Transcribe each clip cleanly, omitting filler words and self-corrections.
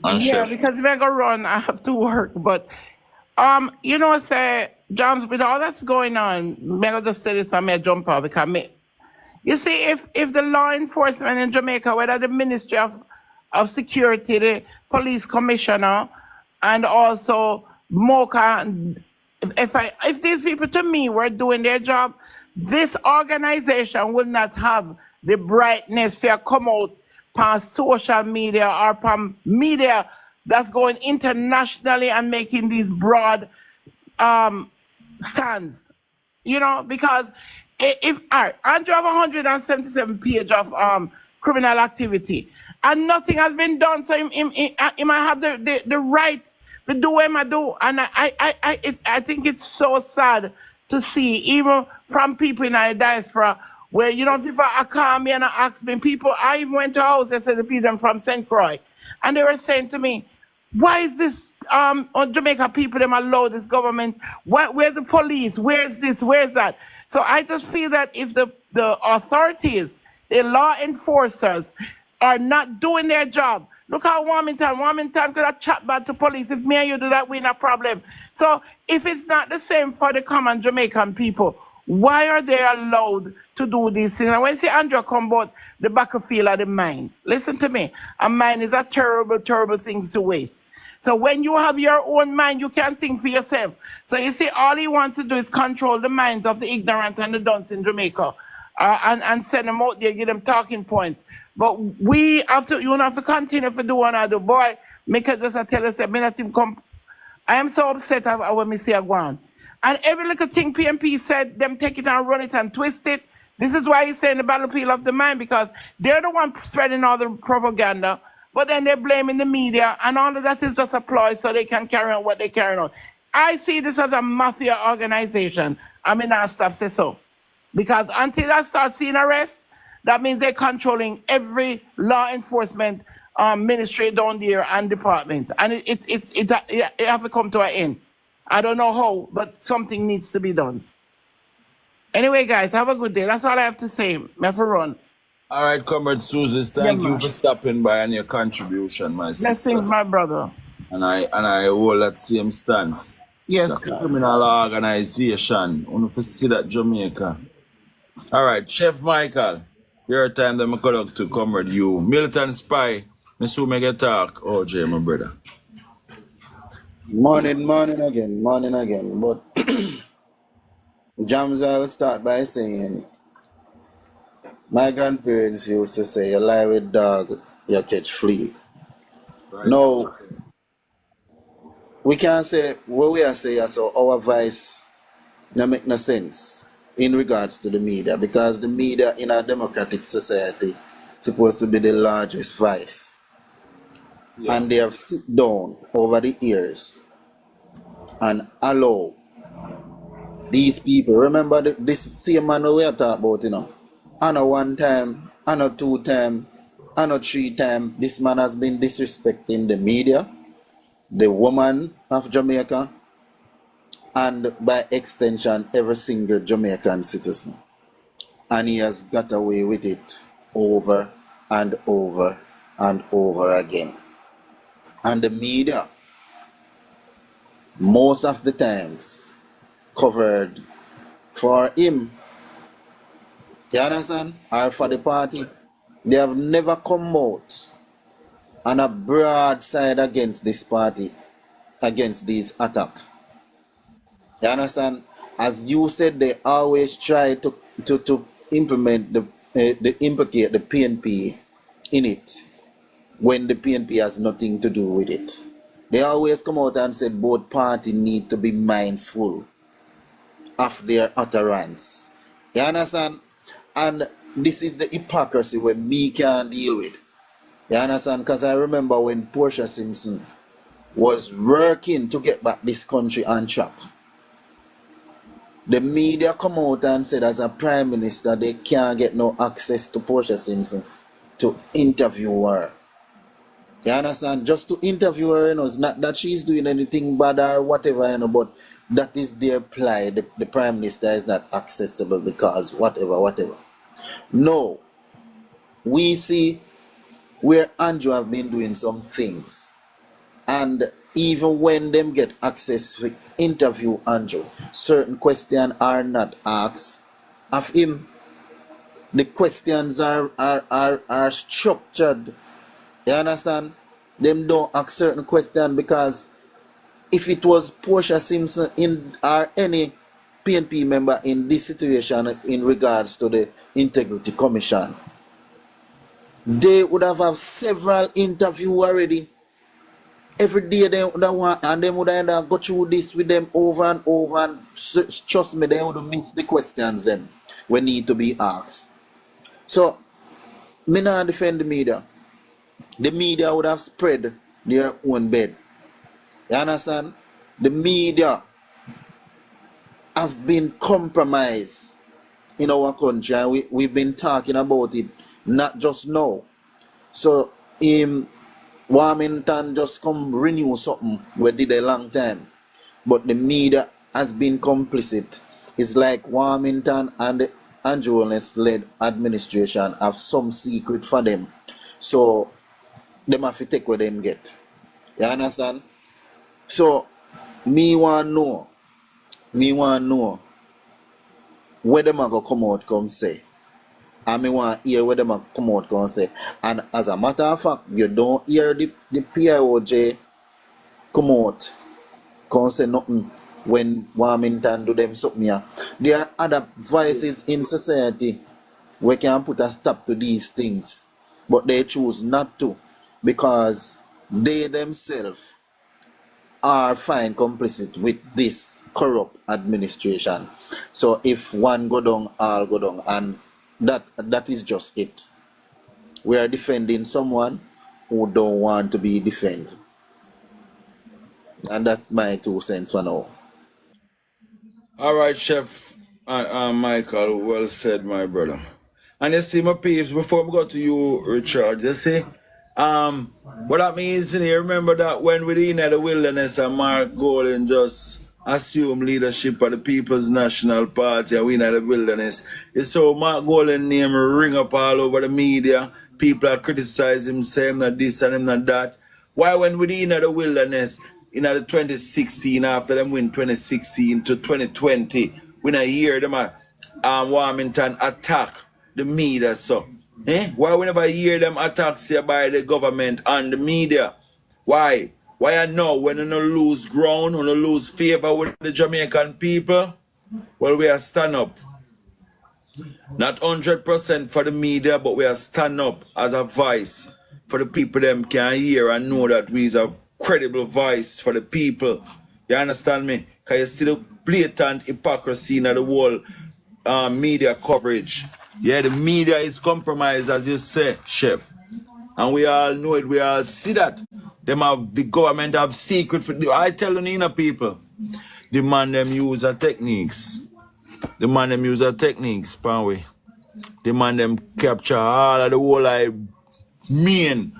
And Yeah, chef. because if I go run, I have to work. But you know, say, John, with all that's going on, me I just say this, I may jump out because you see, if the law enforcement in Jamaica, whether the Ministry of Security, the police commissioner, and also MOCA, if these people to me were doing their job, this organization would not have the brightness for come out past social media or from media that's going internationally and making these broad stands, because if all right, Andrew have 177 page of criminal activity and nothing has been done, so he might have the right to do what I do, and I think it's so sad to see even from people in the diaspora where people are calling me and ask me. People, I even went to a house, they said the people from St. Croix, and they were saying to me, why is this on Jamaica people them allow this government? Where's the police? Where's this? Where's that? So I just feel that if the authorities, the law enforcers, are not doing their job. Look how Warmington could have chat back to police. If me and you do that, we in a problem. So if it's not the same for the common Jamaican people, why are they allowed to do these things? And when you see Andrew come about the battlefield of the mind, listen to me. A mind is a terrible, terrible thing to waste. So when you have your own mind, you can't think for yourself. So you see, all he wants to do is control the minds of the ignorant and the dunce in Jamaica. And send them out there, give them talking points. But we have to, have to continue to do what I do. Boy, make it just tell us that me not him come. I am so upset when me see a go on. And every little thing PNP said, them take it and run it and twist it. This is why he's saying the battlefield of the mind, because they're the one spreading all the propaganda, but then they're blaming the media, and all of that is just a ploy so they can carry on what they carry on. I see this as a mafia organization. I mean, I'll stop say so. Because until I start seeing arrests, that means they're controlling every law enforcement ministry down there and department. And it have to come to an end. I don't know how, but something needs to be done. Anyway, guys, have a good day. That's all I have to say. Me have to run. All right, Comrade Susie, Yeah, thank you man. for stopping by and your contribution, my Blessings, sister. my brother. And I hold that same stance. It's Yes, a God. criminal organization. You have to see that Jamaica. All right, Chef Michael, your time that I conduct to Comrade you. Militant spy, Miss who make a talk. Oh, Jay, my brother. Morning again. But Jams, I will start by saying my grandparents used to say, you lie with dog, you catch flea. Right. No, we can't say what we are saying, so our voice no make no sense in regards to the media, because the media in a democratic society supposed to be the largest voice. Yeah. And they have sit down over the years and allow these people. Remember this same man we are talking about, I know one time, I know two time, I know three time, this man has been disrespecting the media, the woman of Jamaica, and by extension, every single Jamaican citizen. And he has got away with it over and over and over again. And the media, most of the times, covered for him. You understand? Or for the party. They have never come out on a broad side against this party, against these attacks. You understand? As you said, they always try to implement implicate the PNP in it when the PNP has nothing to do with it. They always come out and said both parties need to be mindful of their utterance. You understand? And this is the hypocrisy when me can't deal with. You understand? Because I remember when Portia Simpson was working to get back this country on track. The media come out and said as a prime minister they can't get no access to Portia Simpson to interview her. You understand? Just to interview her, it's not that she's doing anything bad or whatever, but that is their plight. The prime minister is not accessible because whatever. No. We see where Andrew have been doing some things And even when them get access to interview Andrew, certain questions are not asked of him. The questions are structured. You understand? Them don't ask certain questions because if it was Portia Simpson in or any PNP member in this situation in regards to the Integrity Commission, they would have several interviews already. Every day they would have want, and they would have go through this with them over and over, and trust me, they would miss the questions then when need to be asked. So, me not defend the media. The media would have spread their own bed. You understand? The media have been compromised in our country, and we've been talking about it not just now. So Warmington just come renew something we did a long time, but the media has been complicit. It's like Warmington and the Andrew Holness-led administration have some secret for them, so them have to take what them get. You understand? So me want know where them a go come out come say. And me want hear where them a come out come say. And as a matter of fact, you don't hear the PIOJ come out come say nothing when Warmington do them something here. There are other voices in society we can put a stop to these things, but they choose not to because they themselves are fine complicit with this corrupt administration. So if one go down, all go down, and that is just it. We are defending someone who don't want to be defended. And that's my 2 cents for now. All right, Chef Michael, well said, my brother. And you see, my peeps, before we go to you, Richard, you see, what that means, you remember that when we were in the wilderness and Mark Golden just assumed leadership of the People's National Party and we in the wilderness, you saw Mark Golden name ring up all over the media. People are criticizing him, saying that this and him not that. Why when we were in the wilderness, in the 2016, after them win 2016 to 2020, we not hear them Warmington attack the media, so why we never hear them attacks here by the government and the media? Why I know when you no lose ground, when you lose favor with the Jamaican people, well, we are stand up. Not 100% for the media, but we are stand up as a voice for the people them can hear and know that we is a credible voice for the people. You understand me? Because you see the blatant hypocrisy in the whole media coverage. Yeah, the media is compromised, as you say, Chef. And we all know it, we all see that. The government have secret, I tell you, people, the man them use a techniques. The man them use a techniques, Panway. The man them capture all of the whole main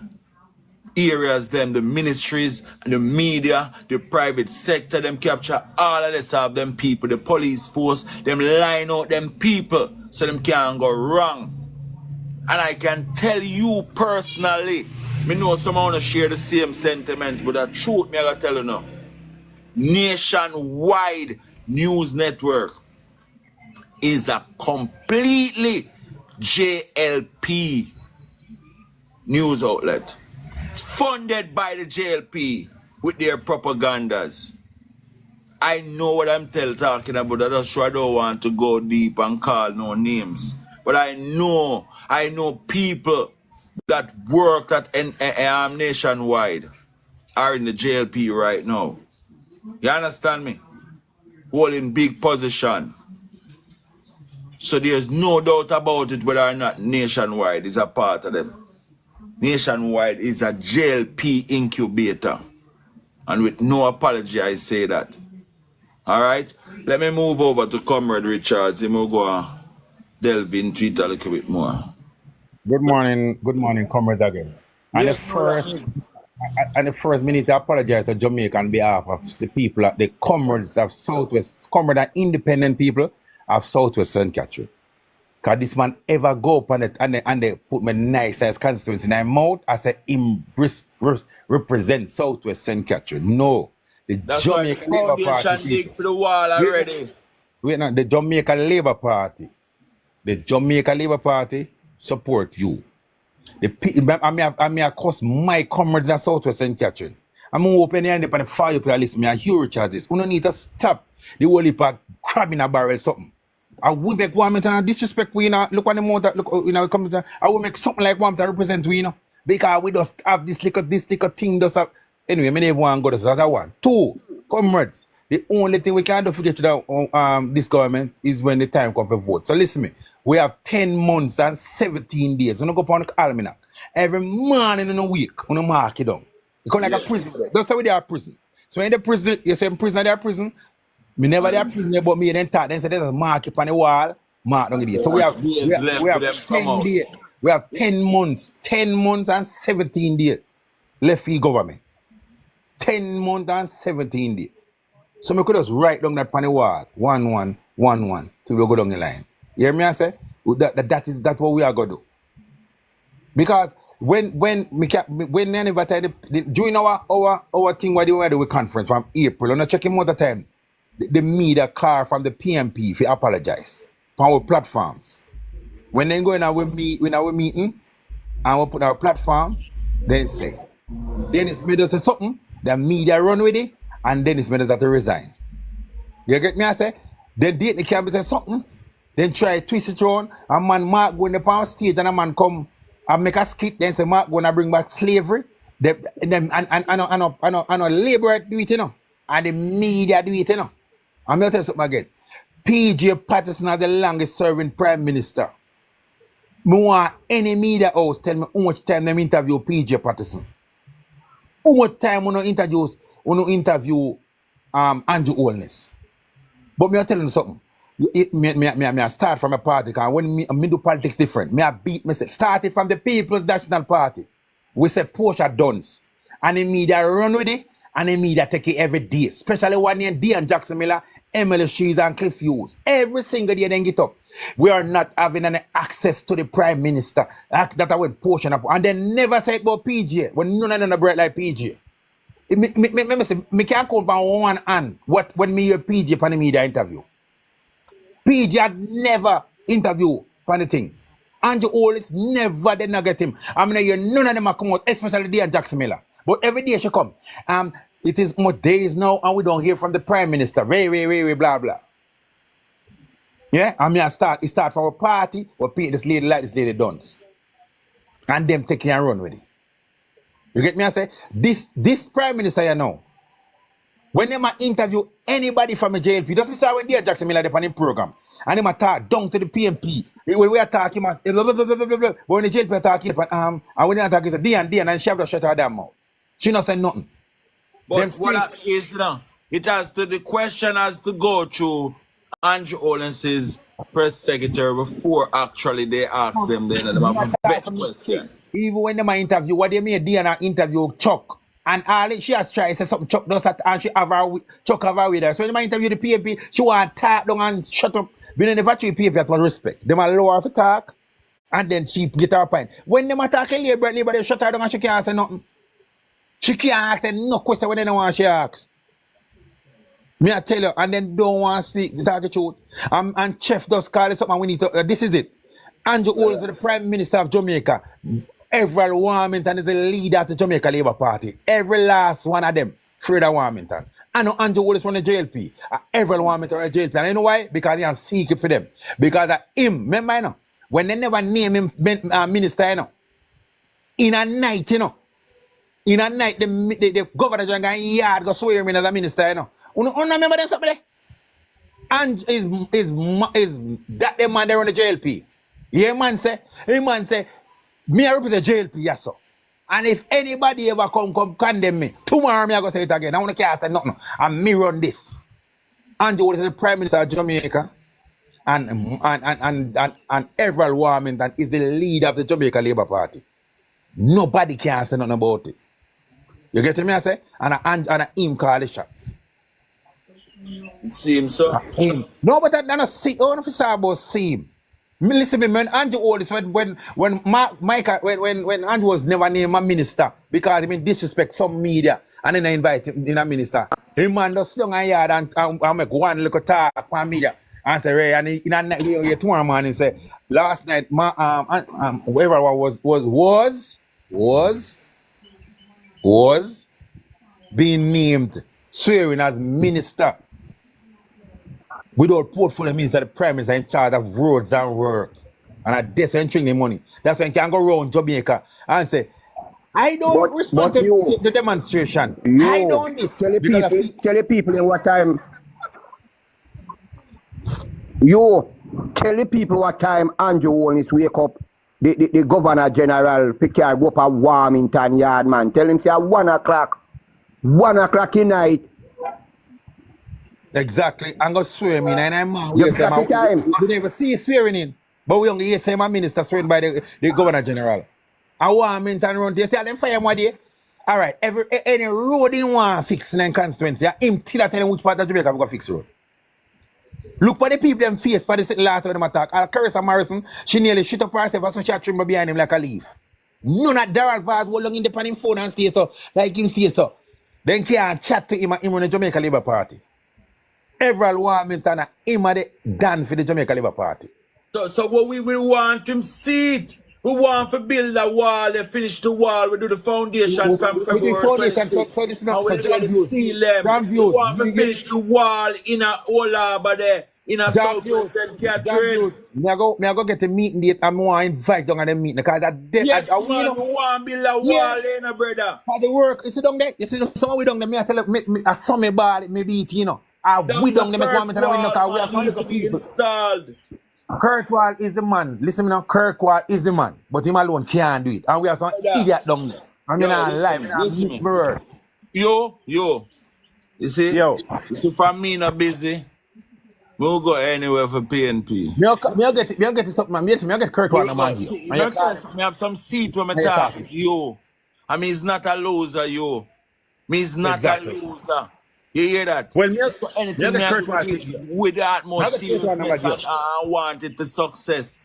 areas, them, the ministries, the media, the private sector, them capture all of this of them people, the police force, them line out them people so them can't go wrong. And I can tell you personally, me know someone wanna share the same sentiments, but the truth me I gotta tell you now. Nationwide news network is a completely JLP news outlet, funded by the JLP with their propagandas. I know what I'm talking about. I just sure I don't want to go deep and call no names. But I know people that work at nationwide are in the JLP right now. You understand me? Holding big position. So there's no doubt about it whether or not nationwide is a part of them. Nationwide is a JLP incubator. And with no apology, I say that. All right? Let me move over to Comrade Richards. He will go and delve into it a little bit more. Good morning, comrades again. And Yes, the first minute to apologize to Jamaica on behalf of the people, the comrades of Southwest, comrade and independent people of Southwest St. Catherine. Cause this man ever go up on it and they put me nice as constituency in my mouth. I say him represent Southwest St. Catherine. No. The That's why the Jamaica Labour Party foundation dig people. for the wall already. Wait now, the Jamaica Labour Party. The Jamaica Labour Party support you. I mean, of course, my comrades in Southwest St. Catherine. I'm going to open the hand up on the fire list. Me a huge charges. We don't need to stop the whole heap of crab in a barrel something. I will make one and disrespect we, you know. Look on the motor, look, you know, come to, I will make something like one to represent we, you know. Because we just have this little thing just have. Anyway, I never want to go to that one. Two, comrades. The only thing we can do to get to the, this government is when the time comes for vote. So listen me. We have 10 months and 17 days. We don't go upon the almanac. Every morning in a week, we mark it down. It come like a prison. That's how they are prison. So in the prison, you say in prison, they are prison. Me never they are prison, but me then thought, then say there's a mark up on the wall, mark down there. So we have 10 days. We have 10 months and 17 days left for the government. 10 months and 17 days. So we could just write down that on the wall, 1-1-1-1, till we go down the line. You hear me? I say that's what we are gonna do. Because when anybody during our thing what we do with conference from April, I'm not checking more the time. The media car from the PNP if you apologize on our platforms. When they go in our meeting and we put our platform, then say Dennis Meadows say something, the media run with it, and Dennis Meadows have to resign. You get me? I say then the cabinet say something. Then try twist it around, and man Mark go in the power stage and a man come and make a skit, then say Mark gonna bring back slavery. And labor do it, you know. And the media do it, you know. I'm gonna tell you something again. PJ Patterson is the longest serving prime minister. I want any media house tell me how much time them interview PJ Patterson. How much time we interview Andrew Holness. But me I tell you something. I start from a party because when me do politics different. I beat myself. Started from the People's National Party. We say Portia Duns. And the media run with it. And the media take it every day. Especially one named Dean Jackson Miller, Emily Shees and Cliff Hughes. Every single day they get up. We are not having any access to the Prime Minister. That I went portion up. And they never say it about PJ. When none of them bright like PJ. Me can't count by one hand when me hear PJ on the media interview. PJ had never interviewed for anything. Andrew Hollis never did not get him. I mean, you none of them are come out, especially Dean Jackson Miller. But every day she come. It is more days now, and we don't hear from the Prime Minister. Very, blah, blah. Yeah, I mean, it start from a party, but this lady dons. And them take it and run with it. You get me? I say, this Prime Minister, you know, when they interview anybody from a JLP, just listen when Dean Jackson Miller on the program, and they talk down to the PNP. When we are talking, blah, blah, blah, blah, blah, blah. When the JLP are talking, and when they are talking, it's Dean, and she have to shut her damn mouth. She not say nothing. But what that is now, the question has to go through Andrew Hollis's press secretary before actually they ask them then them have a vet question. Even when they interview, what they made Dean interview Chuck. And all she has tried to say something Chuck does that and she have her Chuck have her with her. So when they interview the PNP, she want to talk down and shut up. But then never treat PNP that was respect. They might lower her to talk and then she get her point. When they talk labor, they shut her down and she can't say nothing. She can't ask no question when they don't want she asks. Me I tell you, and then don't want to speak, talk the truth. And Chef does call it something we need to, this is it. Andrew Holmes, the Prime Minister of Jamaica. Everett Warmington is the leader of the Jamaica Labour Party. Every last one of them, Freda Warmington. I know Andrew Holmes from the JLP. Everett Warmington is the JLP. And you know why? Because he has secret for them. Because him, remember, you know, when they never name him minister, you know, in a night, you know, the governor general yard go swear him in as a minister, you know. You remember them something? And is that the man there on the JLP? Yeah, man say, me I represent the JLP, yes sir. And if anybody ever come condemn me, tomorrow me I go say it again. I want to can't say nothing. And me run this. Andrew is the Prime Minister of Jamaica, and Everett Warmington is the leader of the Jamaica Labour Party. Nobody can say nothing about it. You get me? I say, and him call the shots. Seems so. No, but that not see. I don't know if it's about see him. Listen, me, when Andrew Oldest, when Andrew was never named a minister because he mean disrespect some media and then I invite him in a minister. Him man just sit down a yard and make one little talk for media and say, Ray, and in a night tomorrow morning say, last night whoever was being named swearing as minister. Without portfolio means that the prime minister in charge of roads and work. And I descending the money. That's when you can go around Jamaica and say, I don't respond to the demonstration. I don't this. Tell the people in what time. Tell the people what time Andrew Holness wake up. The Governor General Picard go up a Warmington yard, man. Tell him say at 1 o'clock. 1 o'clock in night. Exactly. I'm going to swear me. And I'm we never see swearing in. But we only hear say my minister swearing by the Governor General. I want me to run. They say them fire one day. All right. Any road in one fix in constituency. Him till I tell him which part of Jamaica we go fix road. Look for the people them face for the last of them attack. Carissa Morrison, she nearly shit up herself so she trimmed behind him like a leaf. None of Darrell Vaz will long in the pan phone and stay so like him stay so. Then can't chat to him in the Jamaica Labour Party. Everyone want me to him at the done for the Jamaica Labour Party. So what we will want him see it. We want to build a wall, they finish the wall, we do the foundation from February 26th. And we do the steel them. We want to finish the wall in a whole harbor there, in a southwest St. Catherine. Me I go get a meeting date and I want to invite down at the meeting because yes, man, we want to build a wall there, brother. For the work, you see down there, some of we down there, me I tell you, I saw me ball, me beat, you know. We down there, make one minute and we knock out, we have some little people. Installed. Kirkwall is the man. Listen me now, Kirkwall is the man. But him alone can't do it. And we have some idiot down there. I mean, listen me. Yo. You see? Yo. You see, for me not busy, we will go anywhere for PNP. Me get something, man. Me get Kirkwall no man here. Me have some seat when me talk. Yo. I mean, he's not a loser, yo. Me is not a loser. You hear that? Well, anything with the utmost seriousness and want it for success.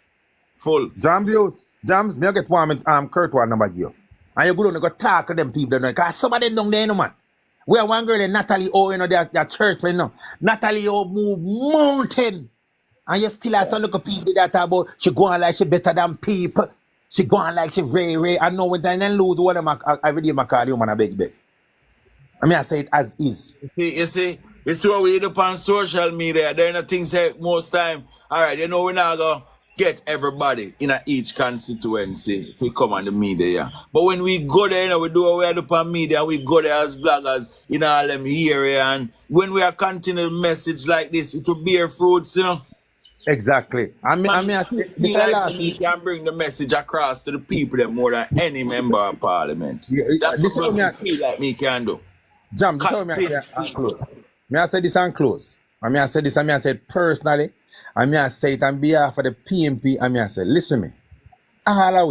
Full. Jams, me get one Kirkwall number here. And you go down and go talk to them people, because some of them down there, no man. We have one girl, Natalie O, you know, their church, you know. Natalie O move mountain. And you still have some little people that talk about she go on like she better than people. She go on like she very. I know when I lose one of them, I really call you man a big. I mean, I say it as is. You see what we do on social media. There are things that most time, all right, you know, we're not going to get everybody in each constituency if we come on the media. Yeah. But when we go there, you know, we do what we do on media, we go there as vloggers in all them area. And when we are continuing message like this, it will bear fruits, you know. Exactly. I feel like we can bring the message across to the people that more than any member of parliament. That's what I feel like me can do. Jam, tell me I close. Me I say this and close. I mean I say this and I say it personally. I mean I say it on behalf of the PNP. I mean I say, listen me. All of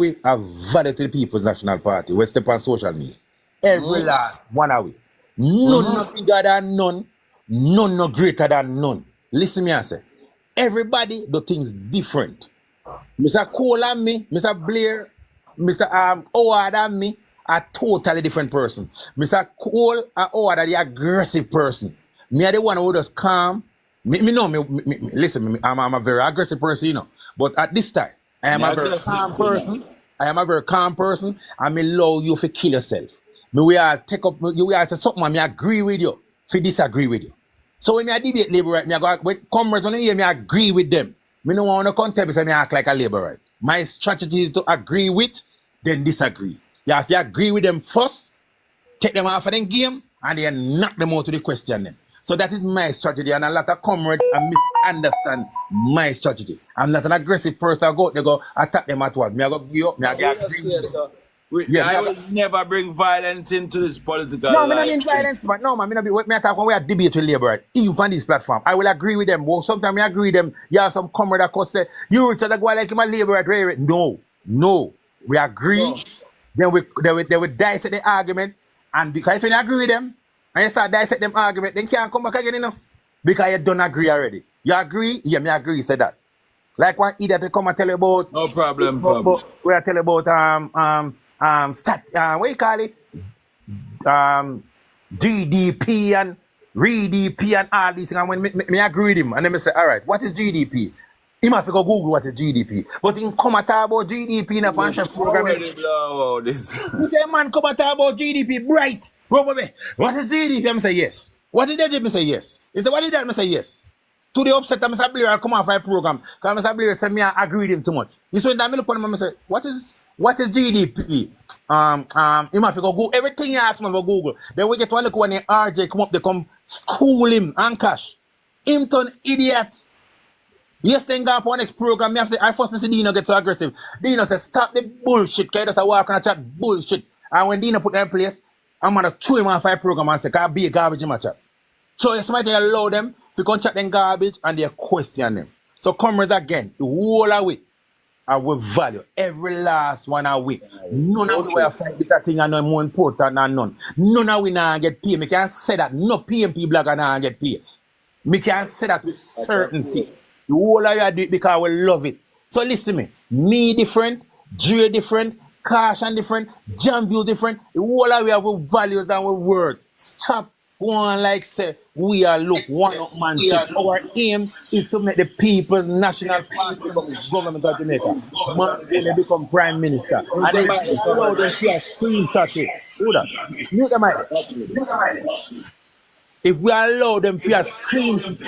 we are valid to the People's National Party. We step on social media. Every last one of we. None no bigger than none. None no greater than none. Listen me I say. Everybody do things different. Mr. Cole and me, Mr. Blair, Mr. Howard and me. A totally different person. Mr. Cole and Howard are the aggressive person. Me are the one who just calm. Listen, I'm a very aggressive person, you know. But at this time, I am a very calm person. I am a very calm person. And me allow you to kill yourself. We all take up, we all say something and me agree with you, if disagree with you. So when I debate labor right, me I go with comrades on the here, me agree with them. Me no want to contest and me act like a labor right. My strategy is to agree with, then disagree. You have to agree with them first, take them off of them game, and then knock them out to the question then. So that is my strategy, and a lot of comrades misunderstand my strategy. I'm not an aggressive person. I go out, they go attack them at what? Me I go give up, me I get agree. I will never bring violence into this political life. No, I mean violence, but no, man, me talk when we are debate with labor, right? Even on this platform, I will agree with them. Well, sometimes I agree with them. You have some comrade that could say, you Richard, I go like him a labor, right? No, we agree. No. Then they would dissect the argument, and because when you agree with them, and you start dissect them argument, then can't come back again, you know. Because you don't agree already. You agree? Yeah, me agree, say that. Like one idiot to come and tell you about, No problem, we are tell you about what you call it? GDP and REDP and all these things. And when me agree with him, and then me say, all right, what is GDP? He might have to go Google what is GDP. But he come and talk about GDP in a bunch of programming. This. The man come and talk about GDP, bright. What is GDP? I'm say yes. What did they say yes? He said, what did that? I say yes. To the upset, I'm saying, Blair, come off my program. Because Mr. Blair said, me, I agree with him too much. This when I look at him and say, what is GDP? You might have to go everything you ask me about Google. Then we get to look when the RJ come up, they come school him and cash. Him turn idiot. Yes, then go up on next program. Me have to say, I first Mr. Dino get so aggressive. Dino says, stop the bullshit. Because just a walk and a chat bullshit. And when Dino put that in place, I'm going to throw him off my program and say, can be a garbage in my chat. So somebody allow them to come chat them garbage and they question them. So comrades again, the whole of it, I will value every last one of it. None of the way I find this thing are no more important than none. None of we now get paid. Me can say that no PNP blogger now get paid. Me can say that with certainty. The whole of you do it because we love it. So listen to me different, Dre different, Caution different, Jam View different. The whole of we have values and we word. Stop going like say we are look one up manship. Our aim is to make the people's national government of Jamaica. Man, they become prime minister. And then allow them to screenshot it. Do that. Mute the mic. If we allow them to screenshot.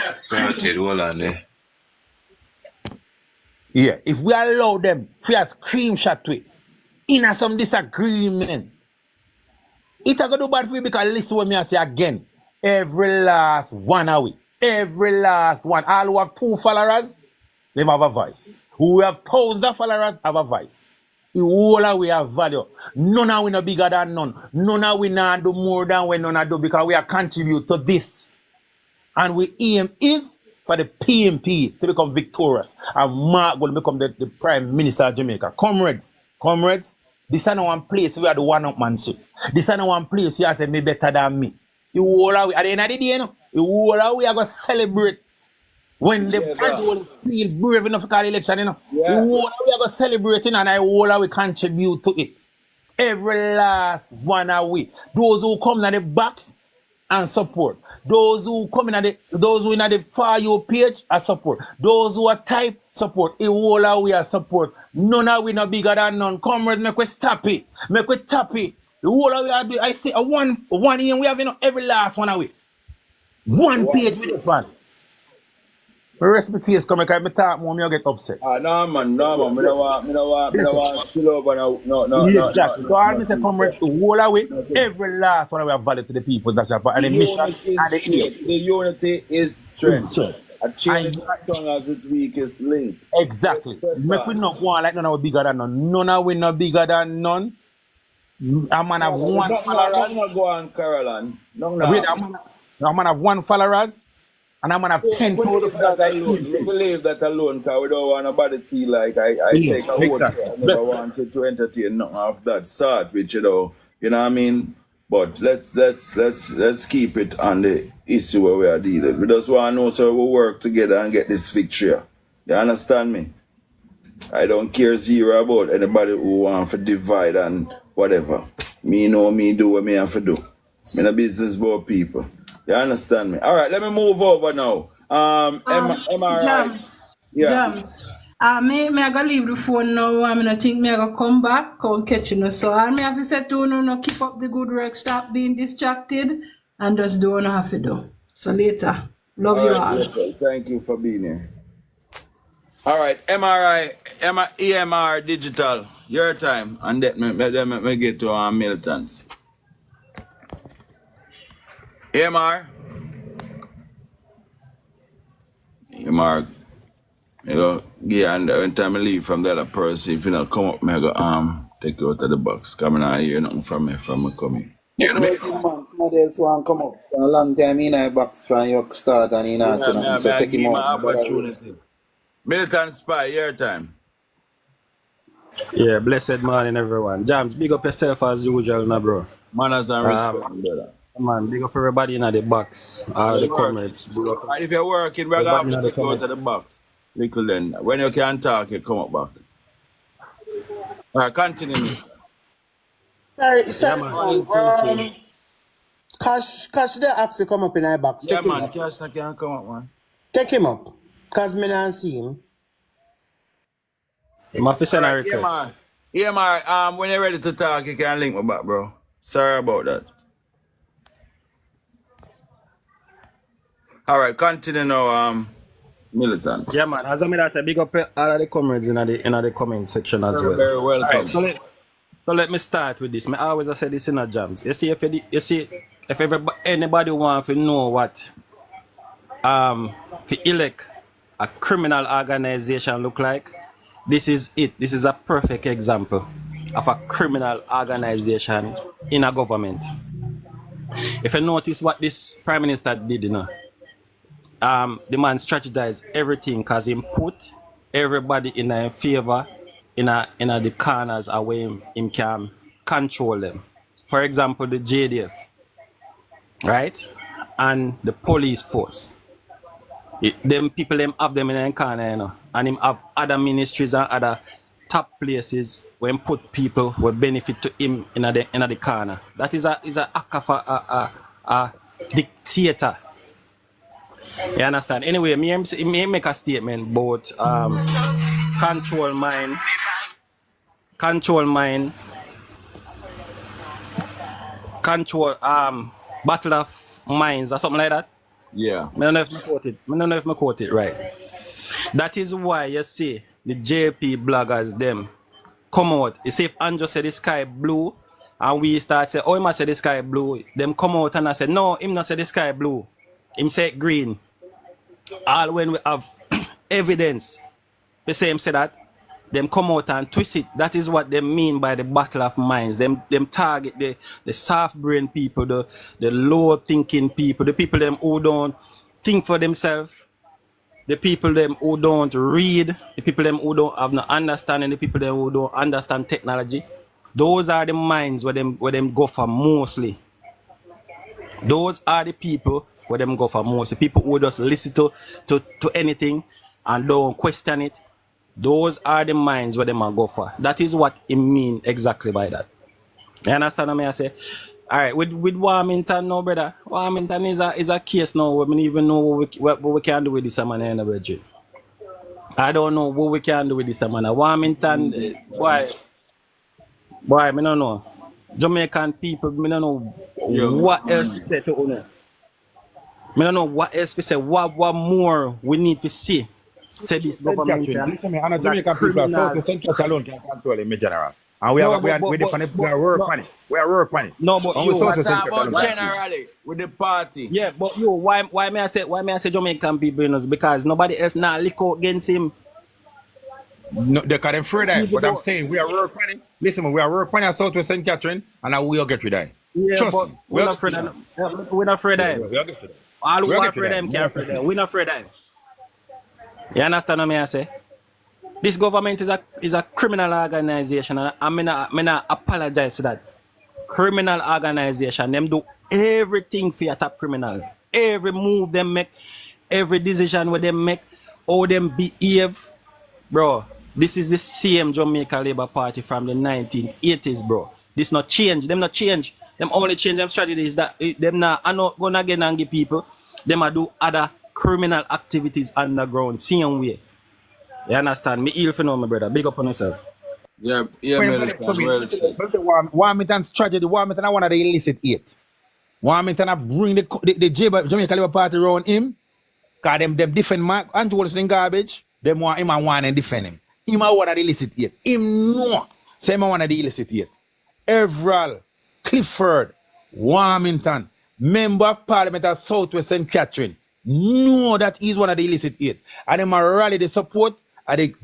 Yeah, if we allow them to screenshot it in some disagreement, it's going to do bad for you because listen what me say again. Every last one of we. Every last one. All who have 2 followers, they have a voice. Who have thousands of followers have a voice. The whole of we have value. None of we no bigger than none. None of we not do more than we none do because we are contribute to this. And we aim is for the PNP to become victorious. And Mark will become the Prime Minister of Jamaica. Comrades, this is not one place where the one-upmanship. This is not one place where you say me better than me. The whole of we, at the end of the day, the whole of we are going to celebrate when the party will feel brave enough to call election. The whole of we are going to celebrate and the whole of we contribute to it. Every last one of we. Those who come to the box and support. Those who come in the far your page are support. Those who are type support. The whole of we are support. None of we not bigger than none. Comrades, make we stop it. Make we tap it. The whole of we are doing. I say a one year we have every last one of we. One page with this one. Rest my case come because I talk more, I get upset. No man. I don't want spill over no. Exactly. So I say comrades the whole of we, every last one of we have value to the people that are and the mission and the unity is strength. A chain is as strong as its weakest link. Exactly. Make we not go on like none of we bigger than none. None of we not bigger than none. A man have one followers. I'm not go on Caroline. No. A man have 1 followers. And I'm gonna have 10 total. We believe that alone because we don't want nobody to feel like I take a vote. I never wanted to entertain nothing of that sort, which you know what I mean. But let's keep it on the issue where we are dealing. We just want to know so we work together and get this victory. You understand me? I don't care zero about anybody who wants to divide and whatever. Me know me do what me have to do. Me no business about people. You understand me? All right, let me move over now. Am I right? Yeah. Me I gotta leave the phone now. I'm gonna think me I gotta come back, come catch you. So I have to say to no keep up the good work, stop being distracted, and just do what I have to do. So later, love you all. Okay. Thank you for being here. All right, EMR Digital, your time, and then me get to militants. EMR, you go, yeah, and when time I leave from the other person, if you not come up, me go take you out of the box. Coming out here, nothing from me coming. Somebody else want come up. A long time in a box from your start and in a so take him out. Militant Spy, your time. Yeah, blessed morning everyone. Jams, big up yourself as usual, nah, bro. Manners and respect, brother. Man, big up everybody in the box, all the comments. If you're working, we're going to have to take you out of the box. Little then. When you can talk, you come up back. All right, continue. Me. Sorry, Yeah, sorry, man. man. Cash the actually come up in our box. Yeah, Take him man. up. Cash can come up, man. Take him up. Cause me not see him. I'm have to All send a right, request. EMR. EMR, when you're ready to talk, you can link me back, bro. Sorry about that. All right, continue now, Militant. Yeah, man. As I mean that, I big up all of the comrades in the comment section as Very, well. very All welcome. right, so let me start with this. I always say this in a jams. If anybody want to know what to elect a criminal organization look like, this is it. This is a perfect example of a criminal organization in a government. If you notice what this prime minister did, the man strategized everything because he put everybody in a favor in the corners away him can control them. For example, the JDF, right? And the police force. Them people them have them in a corner, and him have other ministries and other top places where him put people who benefit to him in the corner. That is a act of a dictator. You understand? Anyway, me make a statement about control battle of minds or something like that. Yeah. I don't know if I quote it right. That is why you see the JP bloggers them come out. You see if Andrew said the sky blue and we start say, oh, he must say the sky blue. Them come out and I say, no, him not say the sky blue. Him say green. All when we have evidence, the same say that, them come out and twist it. That is what they mean by the battle of minds. Them target the soft brain people, the low thinking people, the people them who don't think for themselves, the people them who don't read, the people them who don't have no understanding, the people them who don't understand technology. Those are the minds where them go for mostly. Those are the people where them go for mostly. People who just listen to anything and don't question it. Those are the minds where them are go for. That is what it mean exactly by that. You understand what I say? All right, with Warmington, no brother. Warmington is a case now. We don't even know what we can do with this man in the budget. I don't know what we can do with this man. Warmington, boy, I don't know. Jamaican people, I don't know what else to say to you. I don't know what else to say. What more we need to see. Say this government. Listen, me, and Jamaican people are South West Central alone can control it, in general. And we are work on it. We are work on it. No, but And we you South What West Central about alone. generally with the party? yeah, but you why may I say Jamaican people knows because nobody else now lick out against him. No, they can't afraid of it, People but I'm don't- saying we are work on it. Listen, we are work on it at South West St. Catherine, and I will get rid of it. Yeah, Trust but me. we're not afraid of him. We're not afraid of him. We'll get rid of it. All who We'll are get afraid rid of of him it. can't afraid of him. We're not afraid of him. You understand what I say? This government is a criminal organization, and I not apologize for that. Criminal organization, them do everything for your top criminal. Every move them make, every decision what them make, how them behave, bro. This is the same Jamaica Labour Party from the 1980s, bro. This not change. Them not change. Them only change them strategies that them not are not gonna get and give people. Them a do other criminal activities underground, same way. You understand? Me ill for now, my brother. Big up on yourself. Yeah, When Militant, well said. Warmington's tragedy, Warmington, I want to illicit it. Warmington, I bring the Jamaica Labour Party around him, because them defend Mark Andrew in garbage, them want him and want and defend him. Him I want to illicit it. Him no. Say I want to illicit it. Everall, Clifford, Warmington, member of Parliament of South West St. Catherine, know that he's one of the illicit eight. And them are rally the support and the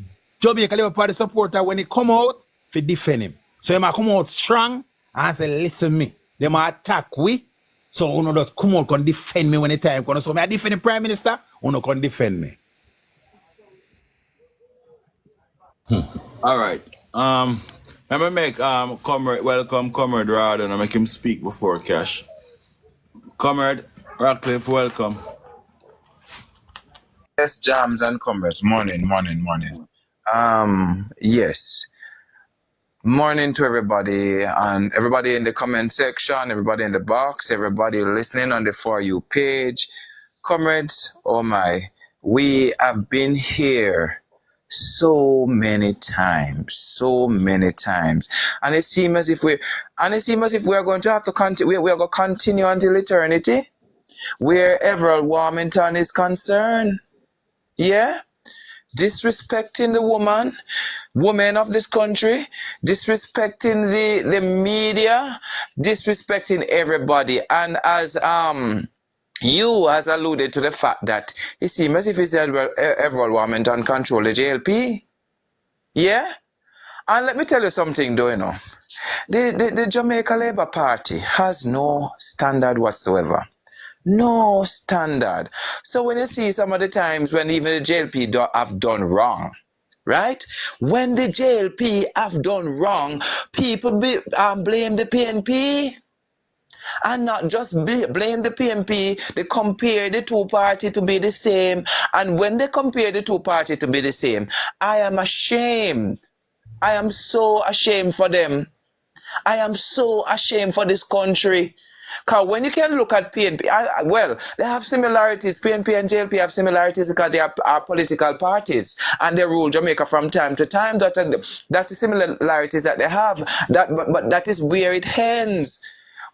Jamaica Labour Party supporter when he come out to defend him. So he might come out strong and say, listen me, they might attack we. So you know just come out and defend me when the time comes. So I defend the Prime Minister, you can defend me. All right. Let me make welcome Comrade Rod and I make him speak before Cash. Comrade Ratcliffe, welcome. Yes, jams and comrades. Morning. Yes. Morning to everybody, and everybody in the comment section, everybody in the box, everybody listening on the For You page. Comrades, oh my, we have been here so many times, and it seems as if we are going to have to continue. We are going to continue until eternity, wherever Warmington is concerned. Yeah, disrespecting the women of this country, disrespecting the media, disrespecting everybody, and as you has alluded to the fact that it seems as if it's the everyone Warmington control the JLP. Yeah? And let me tell you something though, you know. The Jamaica Labour Party has no standard whatsoever. No standard. So when you see some of the times when even the JLP have done wrong, right? When the JLP have done wrong, people blame the PNP. And not just blame the PNP, they compare the two parties to be the same. And when they compare the two parties to be the same, I am ashamed. I am so ashamed for them. I am so ashamed for this country. Because when you can look at PNP, well, they have similarities. PNP and JLP have similarities because they are political parties and they rule Jamaica from time to time. That's the similarities that they have. But that is where it ends.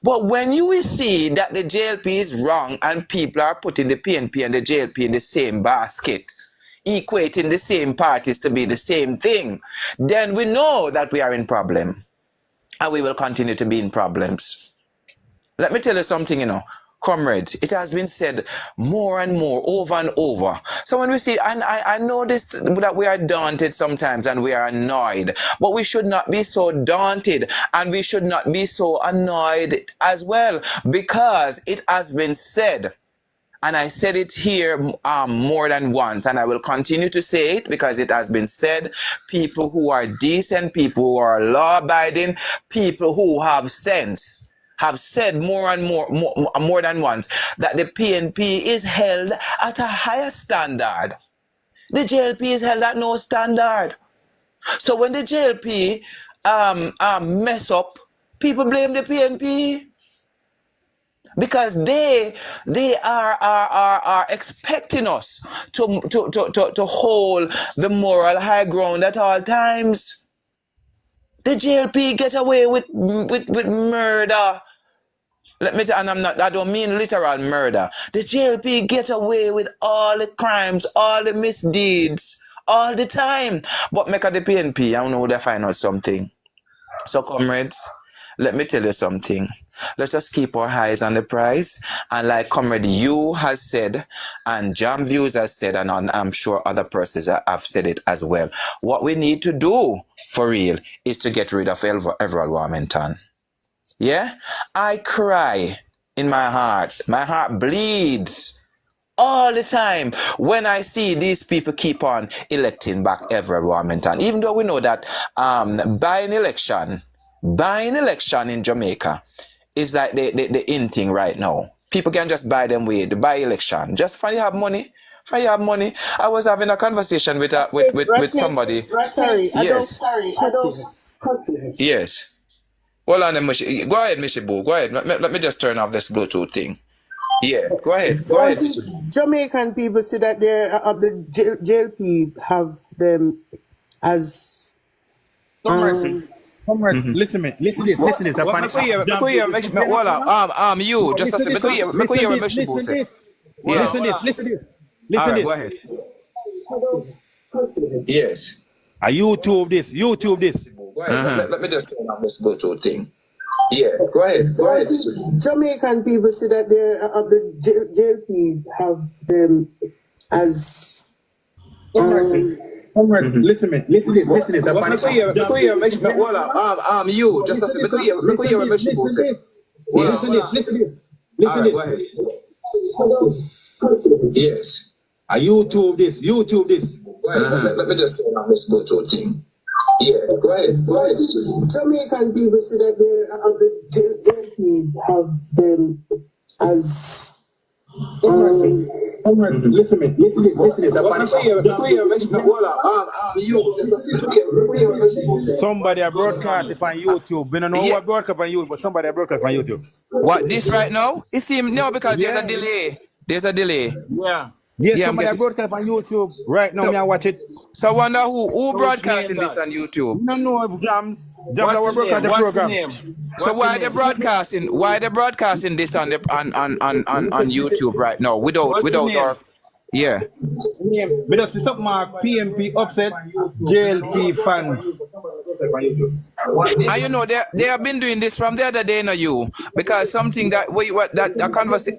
But when you will see that the JLP is wrong and people are putting the PNP and the JLP in the same basket, equating the same parties to be the same thing, then we know that we are in problem. And we will continue to be in problems. Let me tell you something, you know, comrades, it has been said more and more, over and over. So when we see, and I know this, that we are daunted sometimes and we are annoyed, but we should not be so daunted and we should not be so annoyed as well, because it has been said, and I said it here more than once, and I will continue to say it because it has been said, people who are decent, people who are law-abiding, people who have sense, have said more and more than once that the PNP is held at a higher standard. The JLP is held at no standard. So when the JLP mess up, people blame the PNP because they are expecting us to hold the moral high ground at all times. The JLP get away with murder. Let me tell you, and I don't mean literal murder. The JLP get away with all the crimes, all the misdeeds, all the time. But make at the PNP, I don't know they find out something. So comrades, let me tell you something. Let's just keep our eyes on the prize. And like Comrade you has said, and Jam Views has said, and I'm sure other persons have said it as well. What we need to do, for real, is to get rid of Everald Warmington. Yeah? I cry in my heart. My heart bleeds all the time when I see these people keep on electing back Everald Warmington. Even though we know that buying election in Jamaica is like the in thing right now. People can just buy them way, the buy election. Just for you have money. For you have money. I was having a conversation with somebody. Sorry, Yes. I don't. Yes. Hold on, Mishi. Go ahead, Mishi Boo. Go ahead. Let me just turn off this Bluetooth thing. Yeah, go ahead. Go ahead. Jamaican people say that the JLP have them as. Comrades, listen to this. Hold on. You just a second. Make hear what Mishi Boo say. Listen to this. Go ahead. Yes. I YouTube this. Go ahead. Let me just turn on this Bluetooth thing. Yeah, go ahead. Jamaican people say that the JLP have them as. Comrades, listen to this. Hold on. You just a second. Make hear what Mishi Boo say. Listen to this. Go ahead. Yes. I YouTube this. Go ahead. Let me just turn on this Bluetooth thing. Yeah, go ahead. Jamaican people say that the JLP have them as. Listen me. Somebody a broadcast it on YouTube. We don't know what broadcast on YouTube, but somebody a broadcast on YouTube. What, this right now? You see, no, because there's a Yeah. delay. There's a delay. Yeah. Yes, Yeah, I'm somebody a getting. broadcast on YouTube. Right now, me I watch it. So I wonder who What's broadcasting name this that? on YouTube. No, Jams. Jams What's our the name? broadcast the What's the program. name? So What's why the they name? broadcasting? Why they broadcasting this on the on YouTube right now without What's the name? our yeah. But just see something mark PNP upset JLP fans. And you know they have been doing this from the other day, no you, because something that that conversation.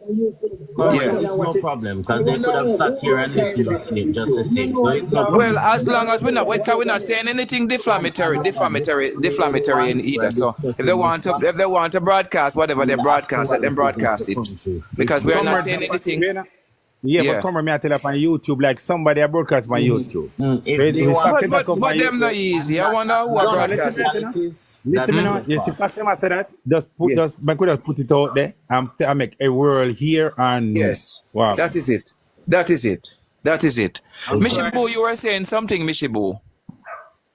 Comrade, Yeah. it's no problem, because they could have sat here and listened to same, just the same. So it's no problem. Well, as long as we're not saying anything defamatory in either. So if they want to broadcast whatever they broadcast, let them broadcast it, because we're not saying anything. Yeah, Yeah. but come on, me I tell you on YouTube, like somebody a broadcast on YouTube. If they want But them not easy. I wonder who are broadcasting. Listen, me now. You see, first time I said that, just put I could have put it out there and I make a world here and Yes. wow. That is it. Mishibu, you were saying something, Mishibu.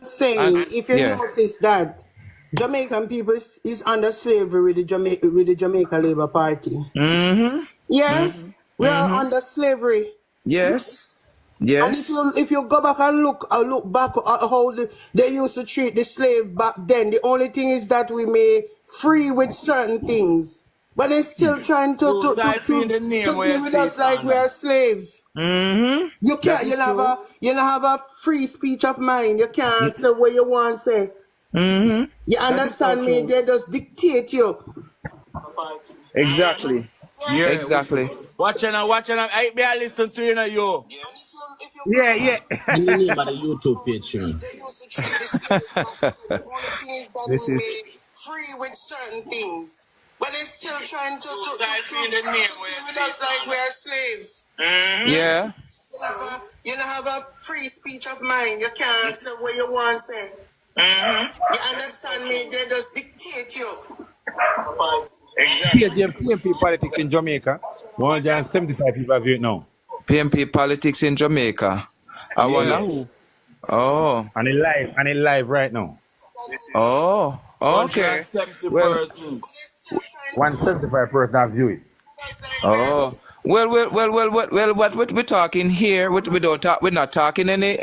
Saying, if you yeah. notice that Jamaican people is under slavery with the Jamaica Labour Party. Mm-hmm. Yes, we are under slavery. Yes. And Yes. if you go back and look back at how they used to treat the slave back then, the only thing is that we may free with certain things, but they're still trying to deal with us like we are slaves. Mm-hmm. You can't. You have a free speech of mind. You can't say what you want to say. Mm-hmm. You understand me? They just dictate you. Exactly. Yeah. Exactly. Watching. I be a listen to you, know, you. Yeah. In the name of the YouTube page, man. They used to treat the slaves back then. The only thing is that This we is- may free with certain things, but they're still trying to deal with us like we are slaves. Yeah. You don't have a free speech of mind. You can't say what you want to say. You understand me? They just dictate you. PNP Politics in Jamaica. 175 people have it now. PNP Politics in Jamaica. I wonder who. Oh. And it live right now. Oh. Okay. 170 Well- persons. 175 person have viewed it. Oh. Well. What we're talking here? We don't talk. We're not talking any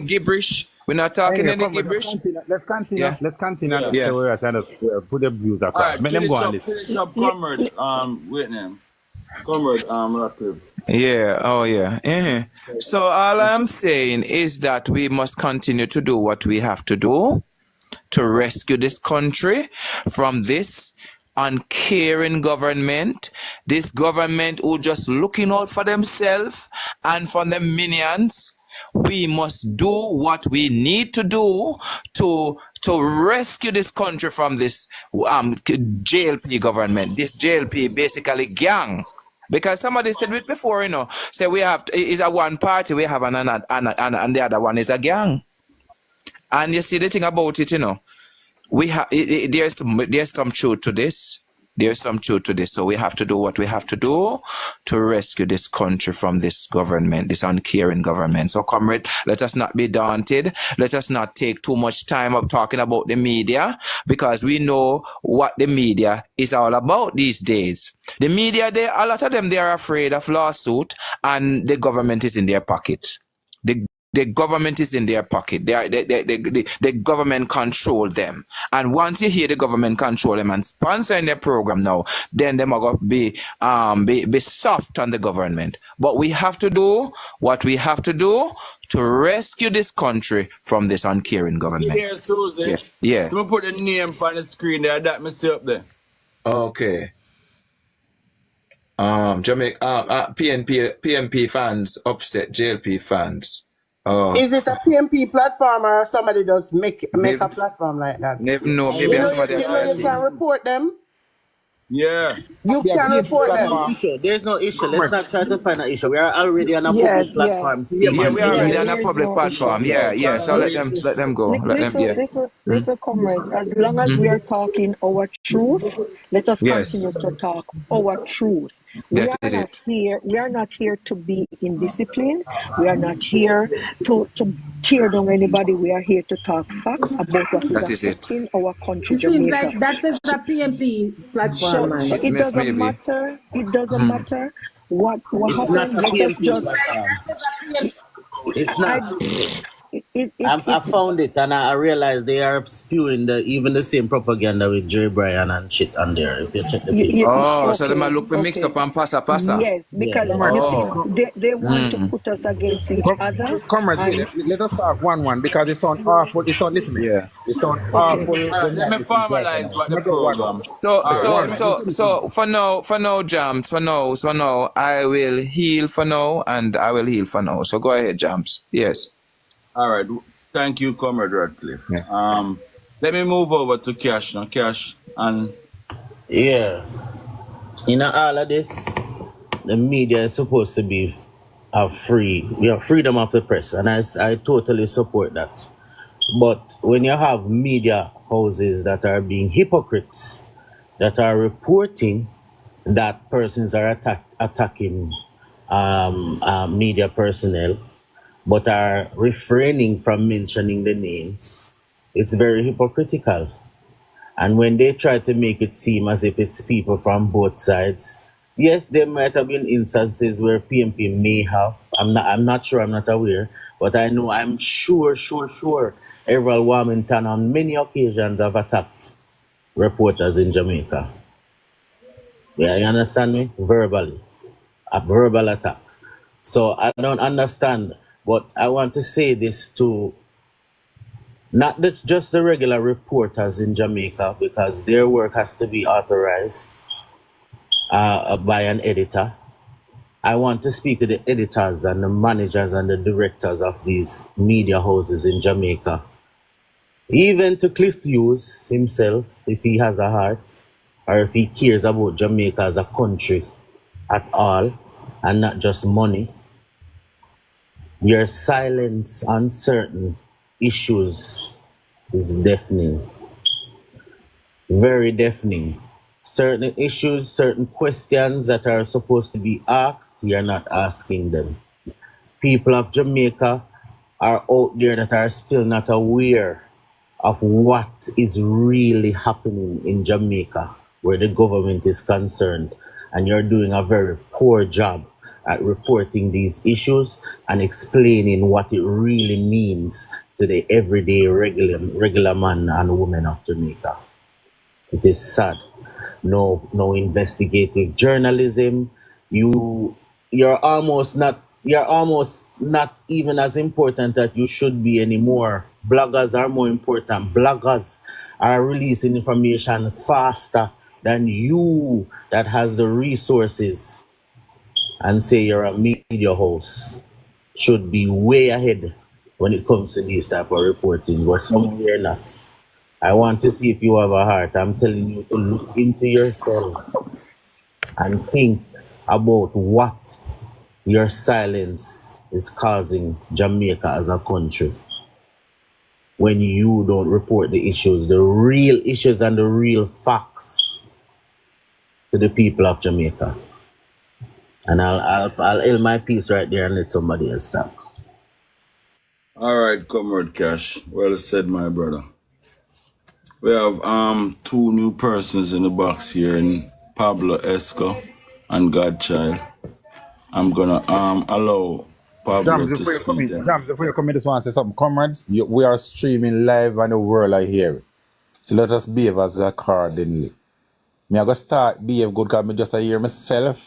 gibberish. We're not talking any gibberish. Let's continue. Yeah. Let's continue. Yeah. So we're put the views All across. right, Make them go on finish this. up, comrade. Wait name. Comrade, Ratcliffe. Yeah, oh yeah. So all I'm saying is that we must continue to do what we have to do to rescue this country from this uncaring government, this government who just looking out for themselves and for the minions. We must do what we need to do to rescue this country from this JLP government, this JLP basically gang. Because somebody said it before, say we have is a one party, we have and the other one is a gang. And you see the thing about it, we have there's some truth to this. There's some truth to this. So we have to do what we have to do to rescue this country from this government, this uncaring government. So, comrade, let us not be daunted. Let us not take too much time up talking about the media, because we know what the media is all about these days. The media, a lot of them, they are afraid of lawsuit, and the government is in their pocket. The government is in their pocket. The government control them. And once you hear the government control them and sponsoring their program now, then they are going to be soft on the government. But we have to do what we have to do to rescue this country from this uncaring government. Here, Susie. Yeah. So, put the name on the screen there. That me see up there. Okay. Jamaica, PNP fans upset JLP fans. Oh. Is it a PNP platform or somebody just make a platform like that? No, maybe You somebody. can report them. Yeah. You Yeah, can PNP report There's no them. platform. issue. There's no issue. Let's Comrade. not try to find an issue. We are already on a Yeah, public yeah, platform Yeah, Yeah, speaking. we yeah. already on a There is public no issue. platform. Yeah. Yeah. So let them go. Let them. Yeah. Listen, comrades. As long as we are talking our truth, let us Yes. continue to talk our truth. We That are is not it. here. We are not here to be indisciplined. We are not here to tear down anybody. We are here to talk facts about what is That is it. affecting our country, It seems Jamaica. like that's a PNP platform, So man. it Yes, doesn't maybe. matter. It doesn't matter what It's not happened. a Let us PMP just. platform. It, It's I. not. I It's found it and I realized they are spewing even the same propaganda with Jerry Bryan and shit on there. If you check the page. Oh, so they might okay, look for mix up okay. and passa. Yes, because Yes. Comrade. you see, Oh. they want to put us against each other, Comrade, and let us talk one because it sound awful. It sound, listen me. Yeah. It sound okay. awful All right. when Let that me listen to right formalize now. about Let the me get one. program. So All right. Let me. for now, Jams, for now, I will heal for now and I will heal for now. So go ahead, Jams. Yes. All right. Thank you, Comrade Radcliffe. Yeah. Let me move over to Cash now. Cash and Yeah. In all of this, the media is supposed to be freedom of the press, and I totally support that. But when you have media houses that are being hypocrites, that are reporting that persons are attacking media personnel, but are refraining from mentioning the names, it's very hypocritical. And when they try to make it seem as if it's people from both sides, yes, there might have been instances where PMP may have. I'm not sure, I'm not aware, but I know I'm sure Everal Warmington on many occasions have attacked reporters in Jamaica. Yeah, you understand me? Verbally. A verbal attack. So I don't understand, but I want to say this to not just the regular reporters in Jamaica, because their work has to be authorized by an editor. I want to speak to the editors and the managers and the directors of these media houses in Jamaica. Even to Cliff Hughes himself, if he has a heart, or if he cares about Jamaica as a country at all, and not just money. Your silence on certain issues is deafening, very deafening. Certain issues, certain questions that are supposed to be asked, you're not asking them. People of Jamaica are out there that are still not aware of what is really happening in Jamaica where the government is concerned. And you're doing a very poor job at reporting these issues and explaining what it really means to the everyday regular man and woman of Jamaica. It is sad. No investigative journalism. You're almost not even as important as you should be anymore. Bloggers are more important. Bloggers are releasing information faster than you that has the resources, and say you're a media host. Should be way ahead when it comes to these type of reporting, but some we're not. I want to see if you have a heart. I'm telling you to look into yourself and think about what your silence is causing Jamaica as a country when you don't report the issues, the real issues and the real facts to the people of Jamaica. And I'll end my piece right there and let somebody else talk. all right, Comrade Cash. Well said, my brother. We have two new persons in the box here in Pablo Esco and Godchild. I'm gonna allow Pablo Jams, to speak. before you come in, just want to say something. Comrades, we are streaming live and the world I hear it. So let us behave as accordingly. Me I go start behave good because me just I hear myself.